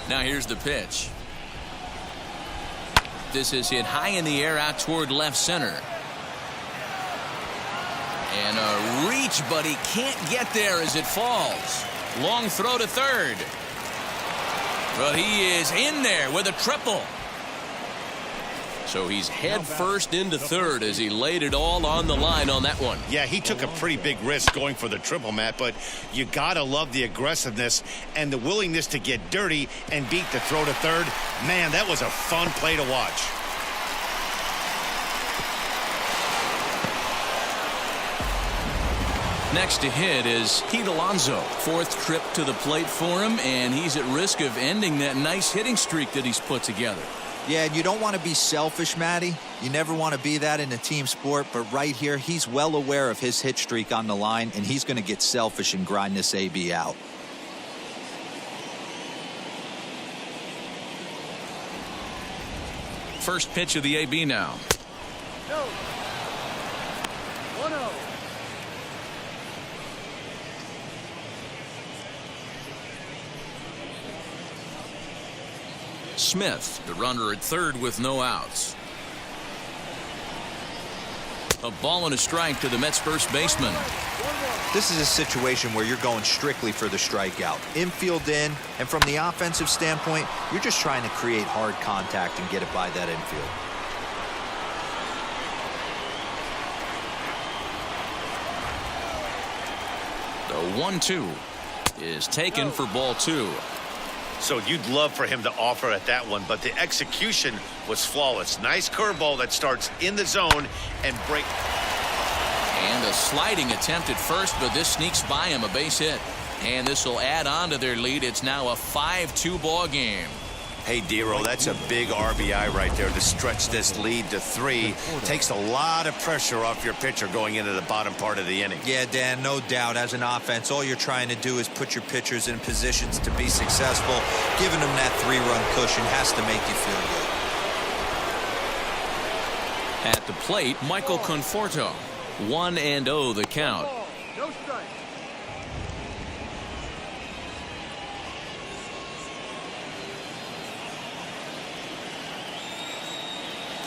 Now here's the pitch. This is hit high in the air out toward left center. And a reach, but he can't get there as it falls. Long throw to third. But he is in there with a triple. So he's head first into third as he laid it all on the line on that one. Yeah, he took a pretty big risk going for the triple, Matt, but you gotta love the aggressiveness and the willingness to get dirty and beat the throw to third. Man, that was a fun play to watch. Next to hit is Pete Alonso. 4th trip to the plate for him, and he's at risk of ending that nice hitting streak that he's put together. Yeah, and you don't want to be selfish, Matty. You never want to be that in a team sport, but right here, he's well aware of his hit streak on the line, and he's going to get selfish and grind this AB out. First pitch of the AB now. No. 1-0. Smith, the runner at third with no outs. A ball and a strike to the Mets first baseman. This is a situation where you're going strictly for the strikeout. Infield in, and from the offensive standpoint, you're just trying to create hard contact and get it by that infield. The 1-2 is taken for ball 2. So you'd love for him to offer at that one, but the execution was flawless. Nice curveball that starts in the zone and break. And a sliding attempt at first, but this sneaks by him, a base hit. And this will add on to their lead. It's now a 5-2 ball game. Hey, Dero, that's a big RBI right there to stretch this lead to 3. Takes a lot of pressure off your pitcher going into the bottom part of the inning. Yeah, Dan, no doubt. As an offense, all you're trying to do is put your pitchers in positions to be successful. Giving them that 3-run cushion has to make you feel good. At the plate, Michael Conforto. 1-0 the count. No strike.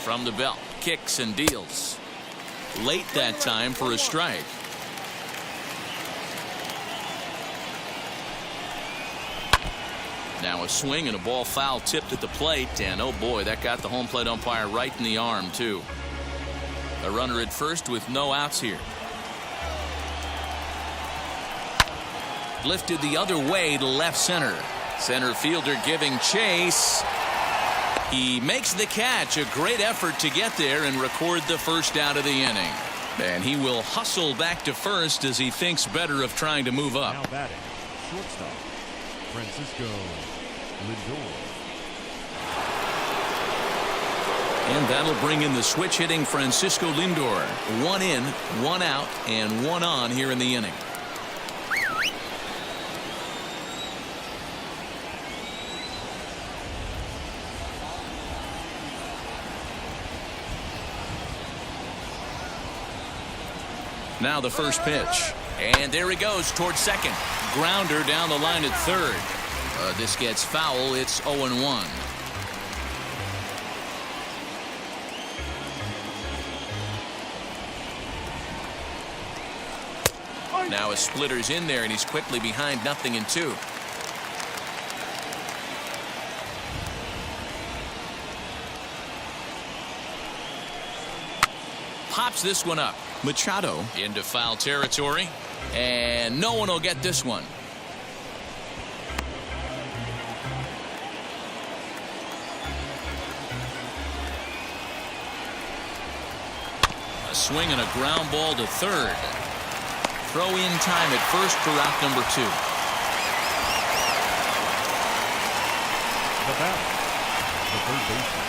From the belt, kicks and deals. Late that time for a strike. Now a swing and a ball foul tipped at the plate, and oh boy, that got the home plate umpire right in the arm too. A runner at first with no outs here. Lifted the other way to left center. Center fielder giving chase. He makes the catch. A great effort to get there and record the first out of the inning. And he will hustle back to first as he thinks better of trying to move up. Now batting, shortstop, Francisco Lindor. And that'll bring in the switch hitting Francisco Lindor. 1 in, 1 out, and 1 on here in the inning. Now the first pitch. And there he goes towards second. Grounder down the line at third. This gets foul. It's 0-1. Now a splitter's in there, and he's quickly behind 0-2. Pops this one up. Machado into foul territory. And no one will get this one. A swing and a ground ball to third. Throw in time at first for out number 2. The batter, the third baseman,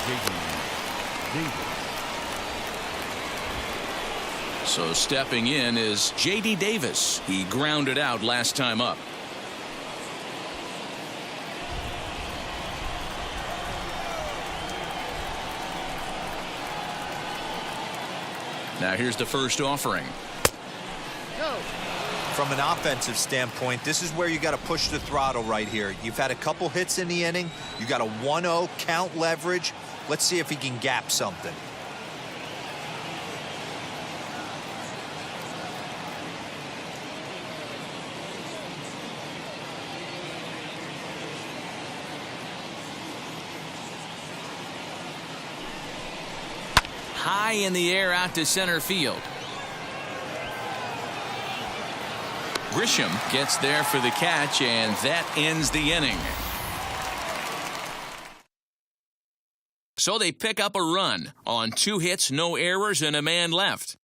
J.D. Davis. So stepping in is J.D. Davis. He grounded out last time up. Now here's the first offering. From an offensive standpoint, this is where you got to push the throttle right here. You've had a couple hits in the inning. You got a 1-0 count leverage. Let's see if he can gap something. High in the air out to center field. Grisham gets there for the catch, and that ends the inning. So they pick up a run on 2 hits, no errors, and a man left.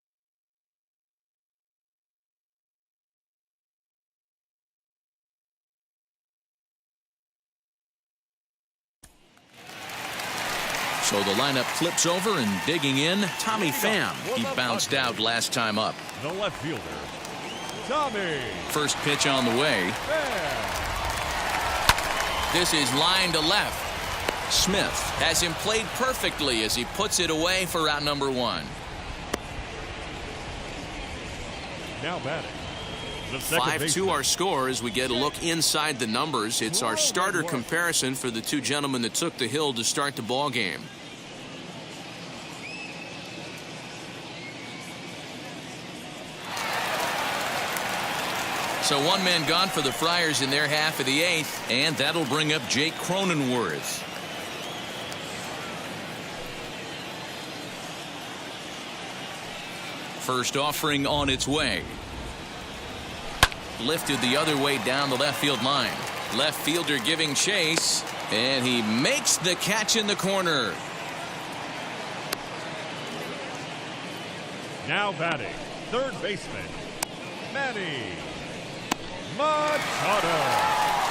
So the lineup flips over, and digging in, Tommy Pham. He bounced out last time up. The left fielder, Tommy. First pitch on the way. This is line to left. Smith has him played perfectly as he puts it away for out number 1. Now batting, the second 5-2 baseman. our score as we get a look inside the numbers. It's our starter comparison for the 2 gentlemen that took the hill to start the ball game. So 1 man gone for the Friars in their half of the 8th, and that'll bring up Jake Cronenworth. First offering on its way. Lifted the other way down the left field line. Left fielder giving chase, and he makes the catch in the corner. Now batting, third baseman, Manny Machado.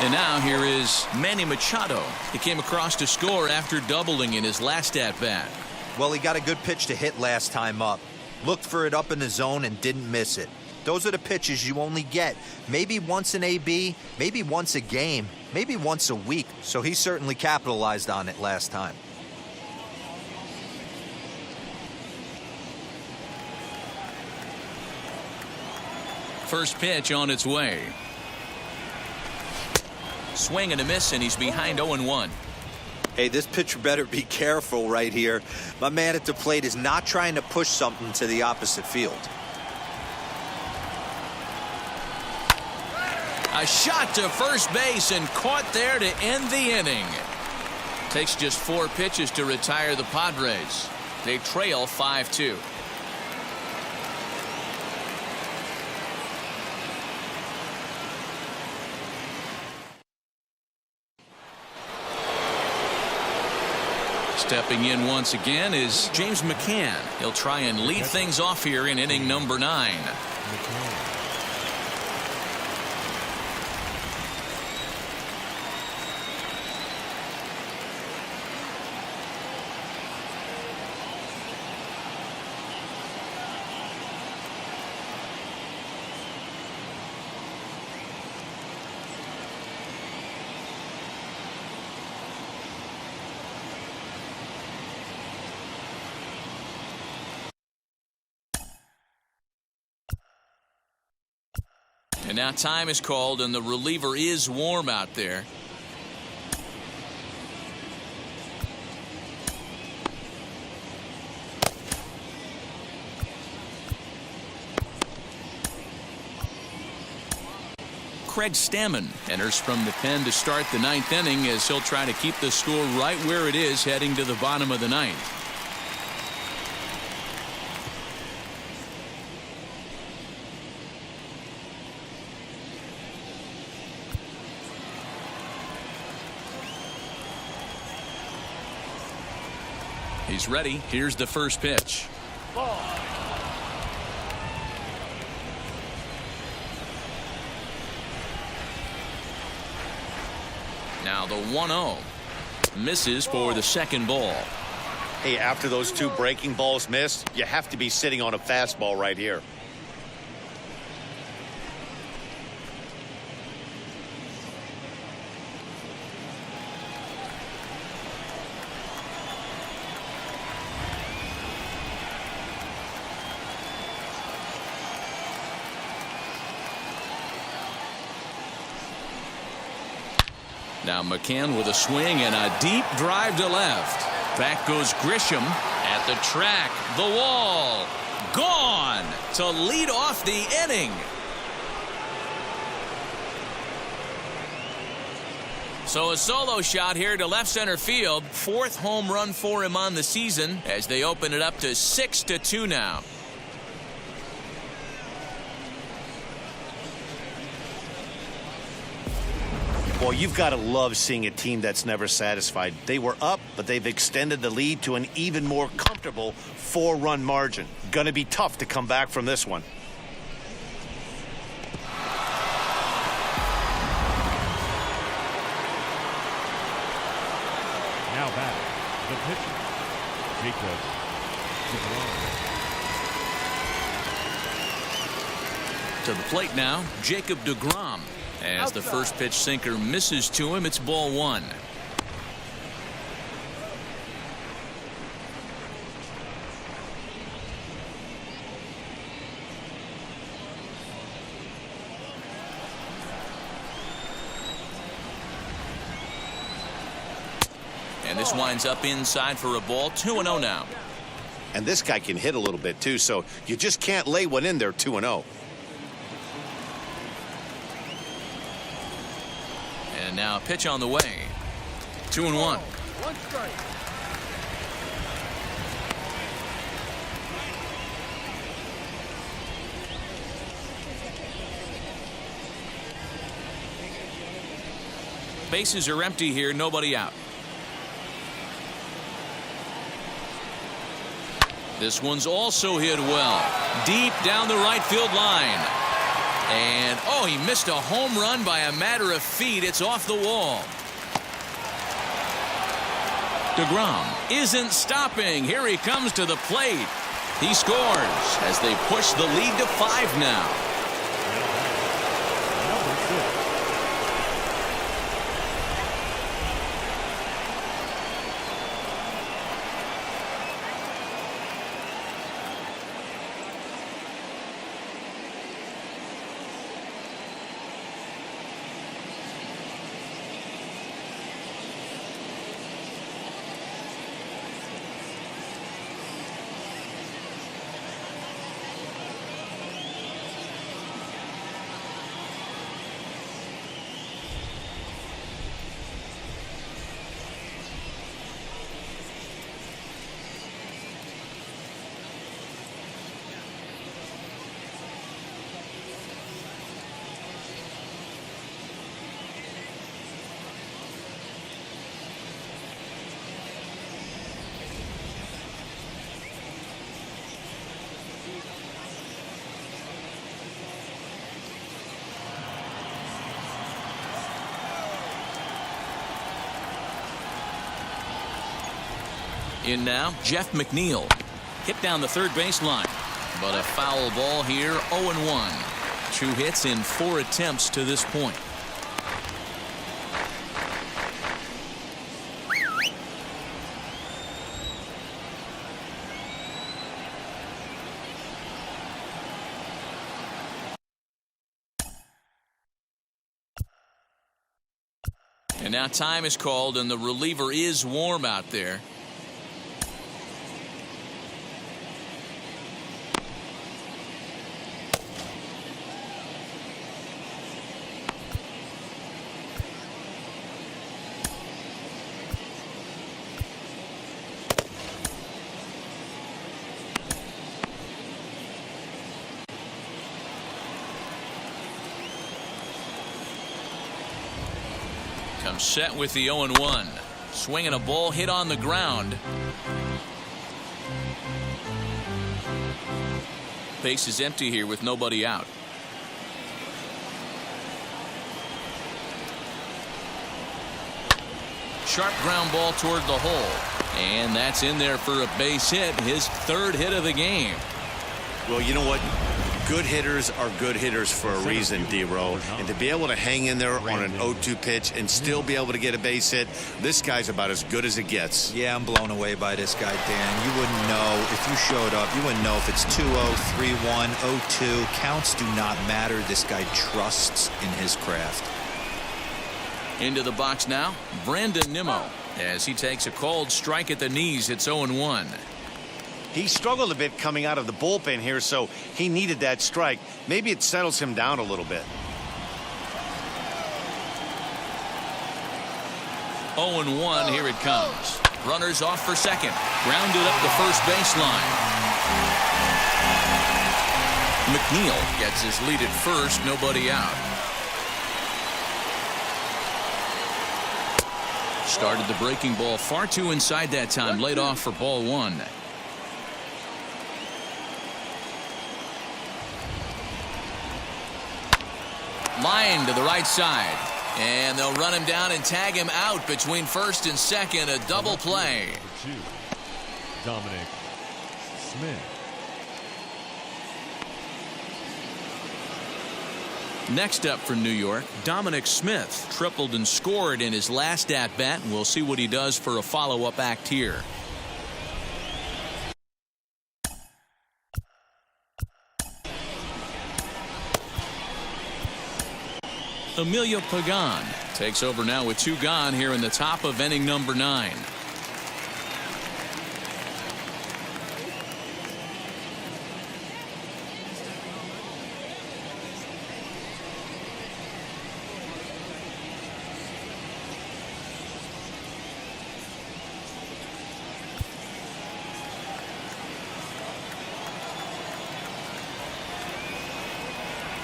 And now here is Manny Machado. He came across to score after doubling in his last at-bat. Well, he got a good pitch to hit last time up. Looked for it up in the zone and didn't miss it. Those are the pitches you only get maybe once in AB, maybe once a game, maybe once a week. So he certainly capitalized on it last time. First pitch on its way. Swing and a miss, and he's behind 0-1. Hey, this pitcher better be careful right here. My man at the plate is not trying to push something to the opposite field. A shot to first base and caught there to end the inning. Takes just 4 pitches to retire the Padres. They trail 5-2. Stepping in once again is James McCann. He'll try and lead things off here in inning number 9. And now time is called, and the reliever is warm out there. Craig Stammen enters from the pen to start the 9th inning as he'll try to keep the score right where it is heading to the bottom of the 9th. He's ready. Here's the first pitch. Now the 1-0. Misses for the second ball. Hey, after those two breaking balls missed, you have to be sitting on a fastball right here. Now McCann with a swing and a deep drive to left. Back goes Grisham at the track. The wall. Gone to lead off the inning. So a solo shot here to left center field. 4th home run for him on the season as they open it up to 6-2 now. Well, you've got to love seeing a team that's never satisfied. They were up, but they've extended the lead to an even more comfortable 4-run margin. Going to be tough to come back from this one. Now back, the pitcher, Jacob DeGrom. To the plate now, Jacob DeGrom. As the first pitch sinker misses to him, it's ball 1. And this winds up inside for a ball. 2-0 now. And this guy can hit a little bit too, so you just can't lay one in there 2-0. And now a pitch on the way. 2-1. 1 strike. Bases are empty here. Nobody out. This one's also hit well. Deep down the right field line. And, oh, he missed a home run by a matter of feet. It's off the wall. DeGrom isn't stopping. Here he comes to the plate. He scores as they push the lead to 5 now. Number 6. In now, Jeff McNeil. Hit down the third baseline. But a foul ball here, 0-1. 2 hits in 4 attempts to this point. And now time is called, and the reliever is warm out there. Comes set with the 0-1. Swinging a ball hit on the ground. Base is empty here with nobody out. Sharp ground ball toward the hole. And that's in there for a base hit, his third hit of the game. Well, you know what? Good hitters are good hitters for a reason, D-Row. And to be able to hang in there on an 0-2 pitch and still be able to get a base hit, this guy's about as good as it gets. Yeah, I'm blown away by this guy, Dan. You wouldn't know if you showed up. You wouldn't know if it's 2-0, 3-1, 0-2. Counts do not matter. This guy trusts in his craft. Into the box now, Brandon Nimmo, as he takes a cold strike at the knees. It's 0-1. He struggled a bit coming out of the bullpen here, so he needed that strike. Maybe it settles him down a little bit. 0-1, here it comes. Runners off for second. Grounded up the first baseline. McNeil gets his lead at first, nobody out. Started the breaking ball far too inside that time, laid off for ball one. Line to the right side, and they'll run him down and tag him out between first and second. A double play. Dominic Smith. Next up for New York, Dominic Smith tripled and scored in his last at bat. We'll see what he does for a follow-up act here. Emilio Pagan takes over now with 2 gone here in the top of inning number 9.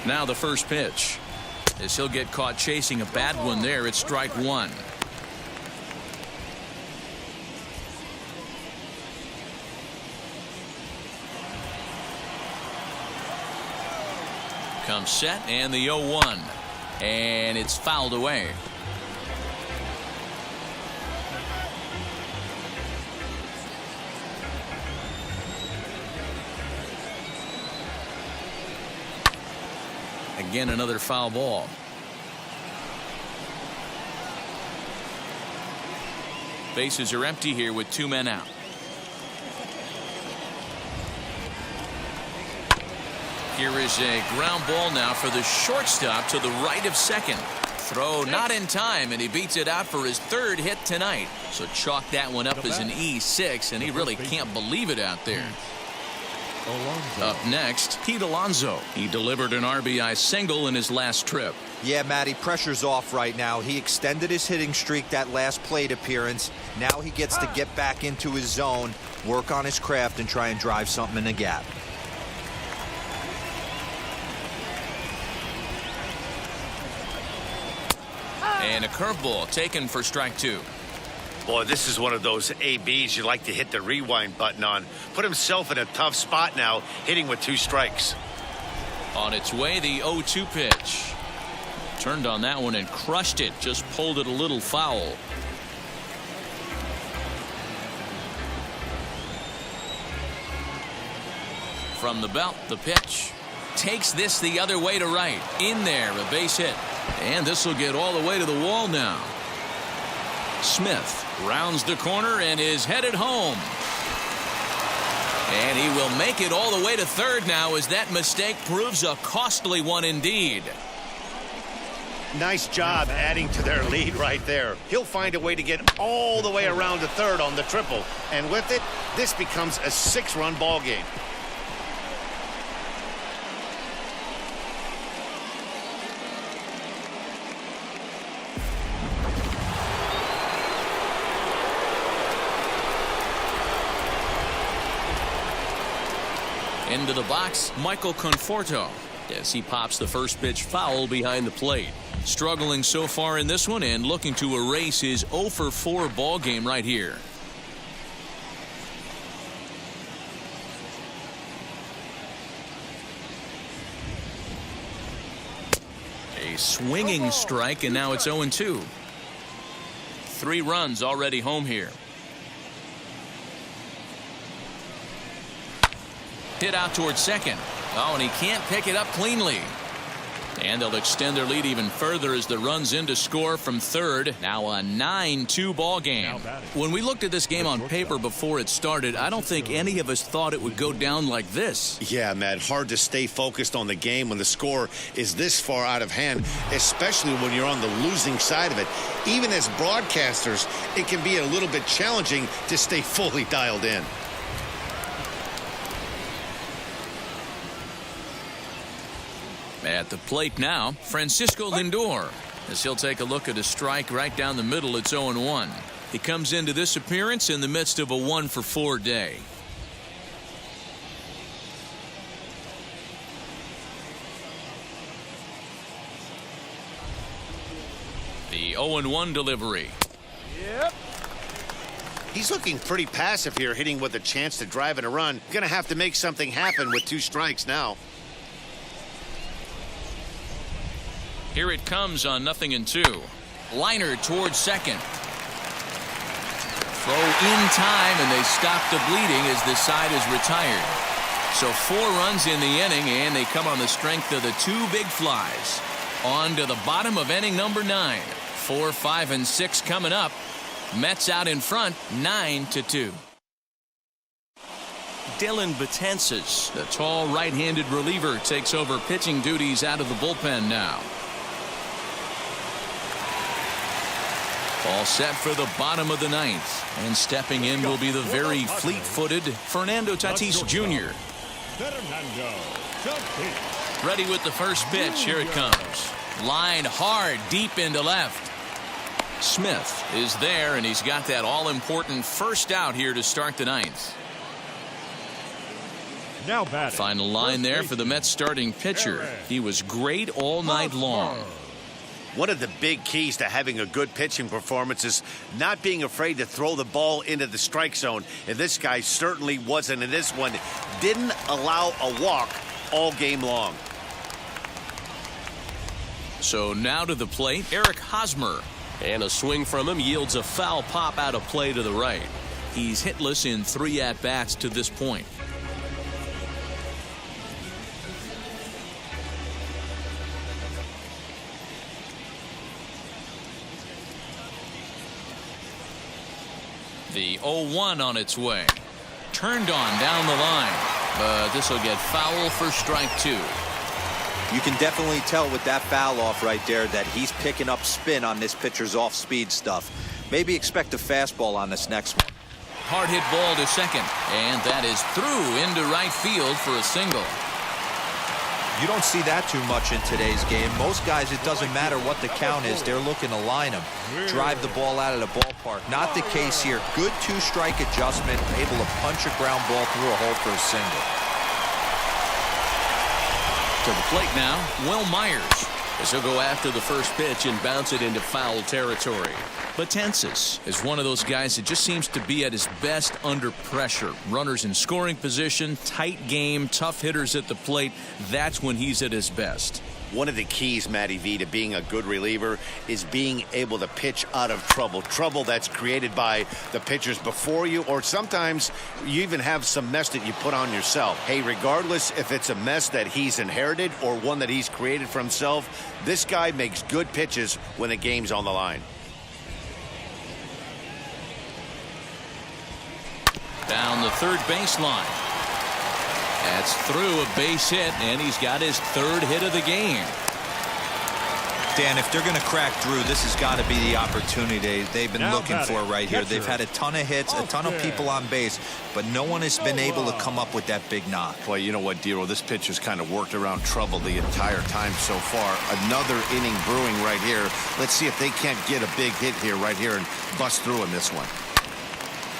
Now the first pitch. As he'll get caught chasing a bad one there, it's strike one. Comes set and the 0-1. And it's fouled away. Again, another foul ball. Bases are empty here with 2 men out. Here is a ground ball now for the shortstop to the right of second. Throw not in time, and he beats it out for his 3rd hit tonight. So chalk that one up as an E6, and he really can't believe it out there. Up next, Pete Alonso. He delivered an RBI single in his last trip. Yeah, Matty, pressure's off right now. He extended his hitting streak that last plate appearance. Now he gets to get back into his zone, work on his craft, and try and drive something in the gap. And a curveball taken for strike 2. Boy, this is one of those ABs you like to hit the rewind button on. Put himself in a tough spot now, hitting with 2 strikes. On its way, the 0-2 pitch. Turned on that one and crushed it. Just pulled it a little foul. From the belt, the pitch. Takes this the other way to right. In there, a base hit. And this will get all the way to the wall now. Smith rounds the corner and is headed home. And he will make it all the way to third now, as that mistake proves a costly one indeed. Nice job adding to their lead right there. He'll find a way to get all the way around to third on the triple. And with it, this becomes a 6-run ball game. Into the box, Michael Conforto, as he pops the first pitch foul behind the plate. Struggling so far in this one and looking to erase his 0-for-4 ball game right here. swinging strike, and now it's 0-2. 3 runs already home here. Hit out towards second. Oh, and he can't pick it up cleanly. And they'll extend their lead even further as the runs in to score from third. Now a 9-2 ball game. When we looked at this game on paper before it started, I don't think any of us thought it would go down like this. Yeah, Matt, hard to stay focused on the game when the score is this far out of hand, especially when you're on the losing side of it. Even as broadcasters, it can be a little bit challenging to stay fully dialed in. At the plate now, Francisco Lindor, as he'll take a look at a strike right down the middle. It's 0-1. He comes into this appearance in the midst of a 1-for-4 day. The 0-1 delivery. Yep. He's looking pretty passive here, hitting with a chance to drive in a run. Gonna have to make something happen with 2 strikes now. Here it comes on 0-2. Liner towards second. Throw in time, and they stop the bleeding as the side is retired. So 4 runs in the inning, and they come on the strength of the 2 big flies. On to the bottom of inning number 9. 4, 5, and 6 coming up. Mets out in front, 9-2. Dylan Betances, the tall right-handed reliever, takes over pitching duties out of the bullpen now. All set for the bottom of the 9th. And stepping in will be the very fleet-footed Fernando Tatis Jr. Ready with the first pitch. Here it comes. Line hard deep into left. Smith is there, and he's got that all-important first out here to start the 9th. Now batting. Final line there for the Mets starting pitcher. He was great all night long. One of the big keys to having a good pitching performance is not being afraid to throw the ball into the strike zone. And this guy certainly wasn't in this one. Didn't allow a walk all game long. So now to the plate, Eric Hosmer. And a swing from him yields a foul pop out of play to the right. He's hitless in 3 at-bats to this point. The 0-1 on its way. Turned on down the line. But this will get foul for strike 2. You can definitely tell with that foul off right there that he's picking up spin on this pitcher's off-speed stuff. Maybe expect a fastball on this next one. Hard hit ball to second. And that is through into right field for a single. You don't see that too much in today's game. Most guys, it doesn't matter what the count is. They're looking to line them, drive the ball out of the ballpark. Not the case here. Good 2-strike adjustment, able to punch a ground ball through a hole for a single. To the plate now, Will Myers, as he'll go after the first pitch and bounce it into foul territory. Betances is one of those guys that just seems to be at his best under pressure. Runners in scoring position, tight game, tough hitters at the plate. That's when he's at his best. One of the keys, Matty V, to being a good reliever is being able to pitch out of trouble. Trouble that's created by the pitchers before you, or sometimes you even have some mess that you put on yourself. Hey, regardless if it's a mess that he's inherited or one that he's created for himself, this guy makes good pitches when the game's on the line. Down the third baseline. That's through a base hit, and he's got his 3rd hit of the game. Dan, if they're going to crack through, this has got to be the opportunity they've been looking for right here. They've had a ton of hits, a ton of people on base, but no one has been able to come up with that big knock. Boy, you know what, Dero, this pitcher's kind of worked around trouble the entire time so far. Another inning brewing right here. Let's see if they can't get a big hit here right here and bust through in this one.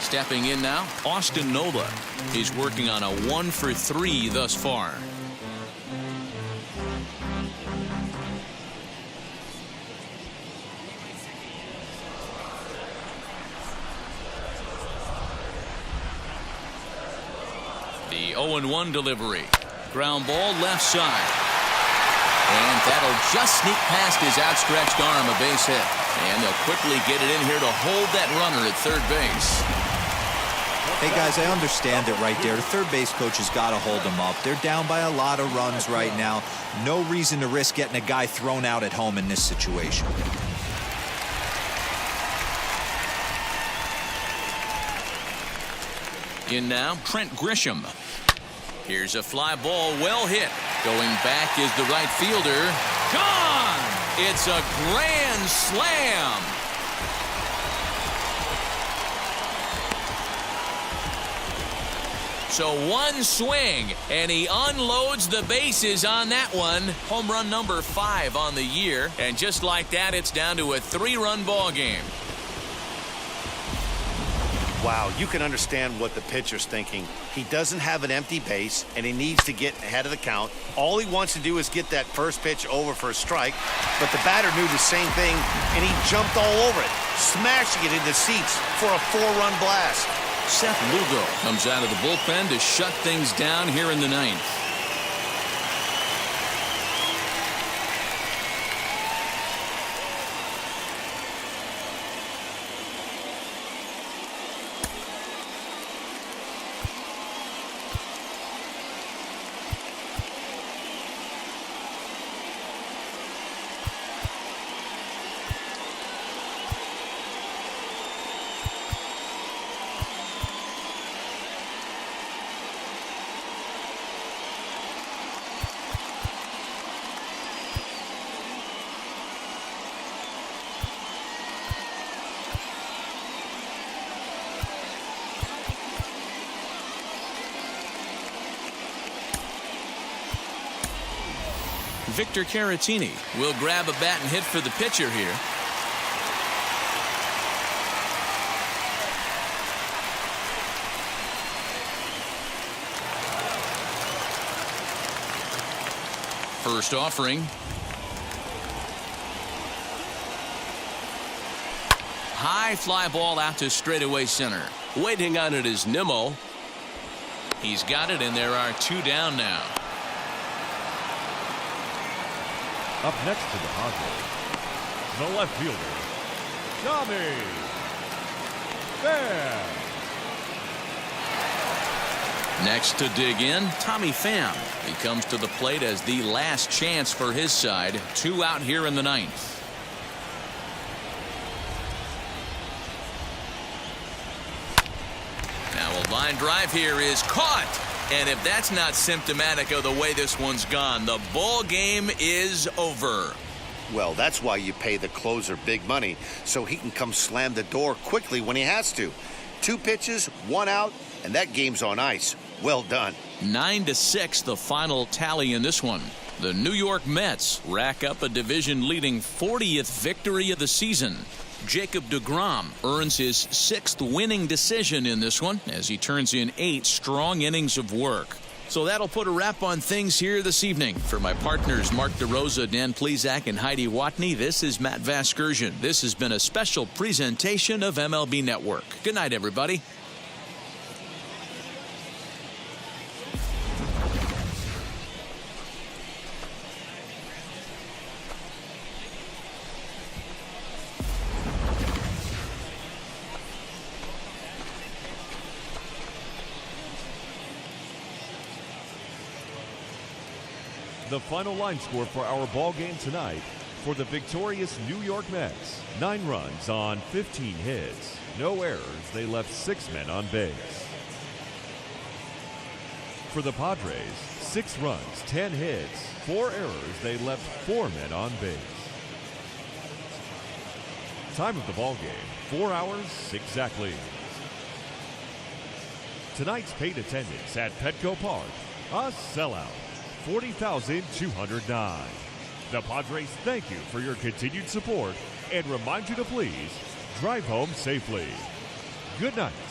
Stepping in now, Austin Nola. He's working on a 1-for-3 thus far. The 0-1 delivery. Ground ball left side. And that'll just sneak past his outstretched arm, a base hit. And they'll quickly get it in here to hold that runner at third base. Hey, guys, I understand it right there. The third base coach has got to hold them up. They're down by a lot of runs right now. No reason to risk getting a guy thrown out at home in this situation. In now, Trent Grisham. Here's a fly ball, well hit. Going back is the right fielder. Gone! It's a grand slam. So one swing, and he unloads the bases on that one. Home run number 5 on the year. And just like that, it's down to a 3-run ball game. Wow, you can understand what the pitcher's thinking. He doesn't have an empty base, and he needs to get ahead of the count. All he wants to do is get that first pitch over for a strike, but the batter knew the same thing, and he jumped all over it, smashing it into seats for a 4-run blast. Seth Lugo comes out of the bullpen to shut things down here in the 9th. Victor Caratini will grab a bat and hit for the pitcher here. First offering. High fly ball out to straightaway center. Waiting on it is Nimmo. He's got it, and there are 2 down now. Up next to the Padres, the left fielder, Tommy Pham. Next to dig in, Tommy Pham. He comes to the plate as the last chance for his side. 2 out here in the 9th. Now a line drive here is caught. And if that's not symptomatic of the way this one's gone, the ball game is over. Well, that's why you pay the closer big money, so he can come slam the door quickly when he has to. 2 pitches, 1 out, and that game's on ice. Well done. 9-6, the final tally in this one. The New York Mets rack up a division-leading 40th victory of the season. Jacob deGrom earns his 6th winning decision in this one as he turns in 8 strong innings of work. So that'll put a wrap on things here this evening. For my partners Mark DeRosa, Dan Plesac, and Heidi Watney, this is Matt Vasgersian. This has been a special presentation of MLB Network. Good night, everybody. The final line score for our ball game tonight for the victorious New York Mets. 9 runs on 15 hits. No errors. They left 6 men on base. For the Padres, 6 runs, 10 hits, 4 errors. They left 4 men on base. Time of the ball game, 4 hours exactly. Tonight's paid attendance at Petco Park, a sellout. 40,209. The Padres thank you for your continued support and remind you to please drive home safely. Good night.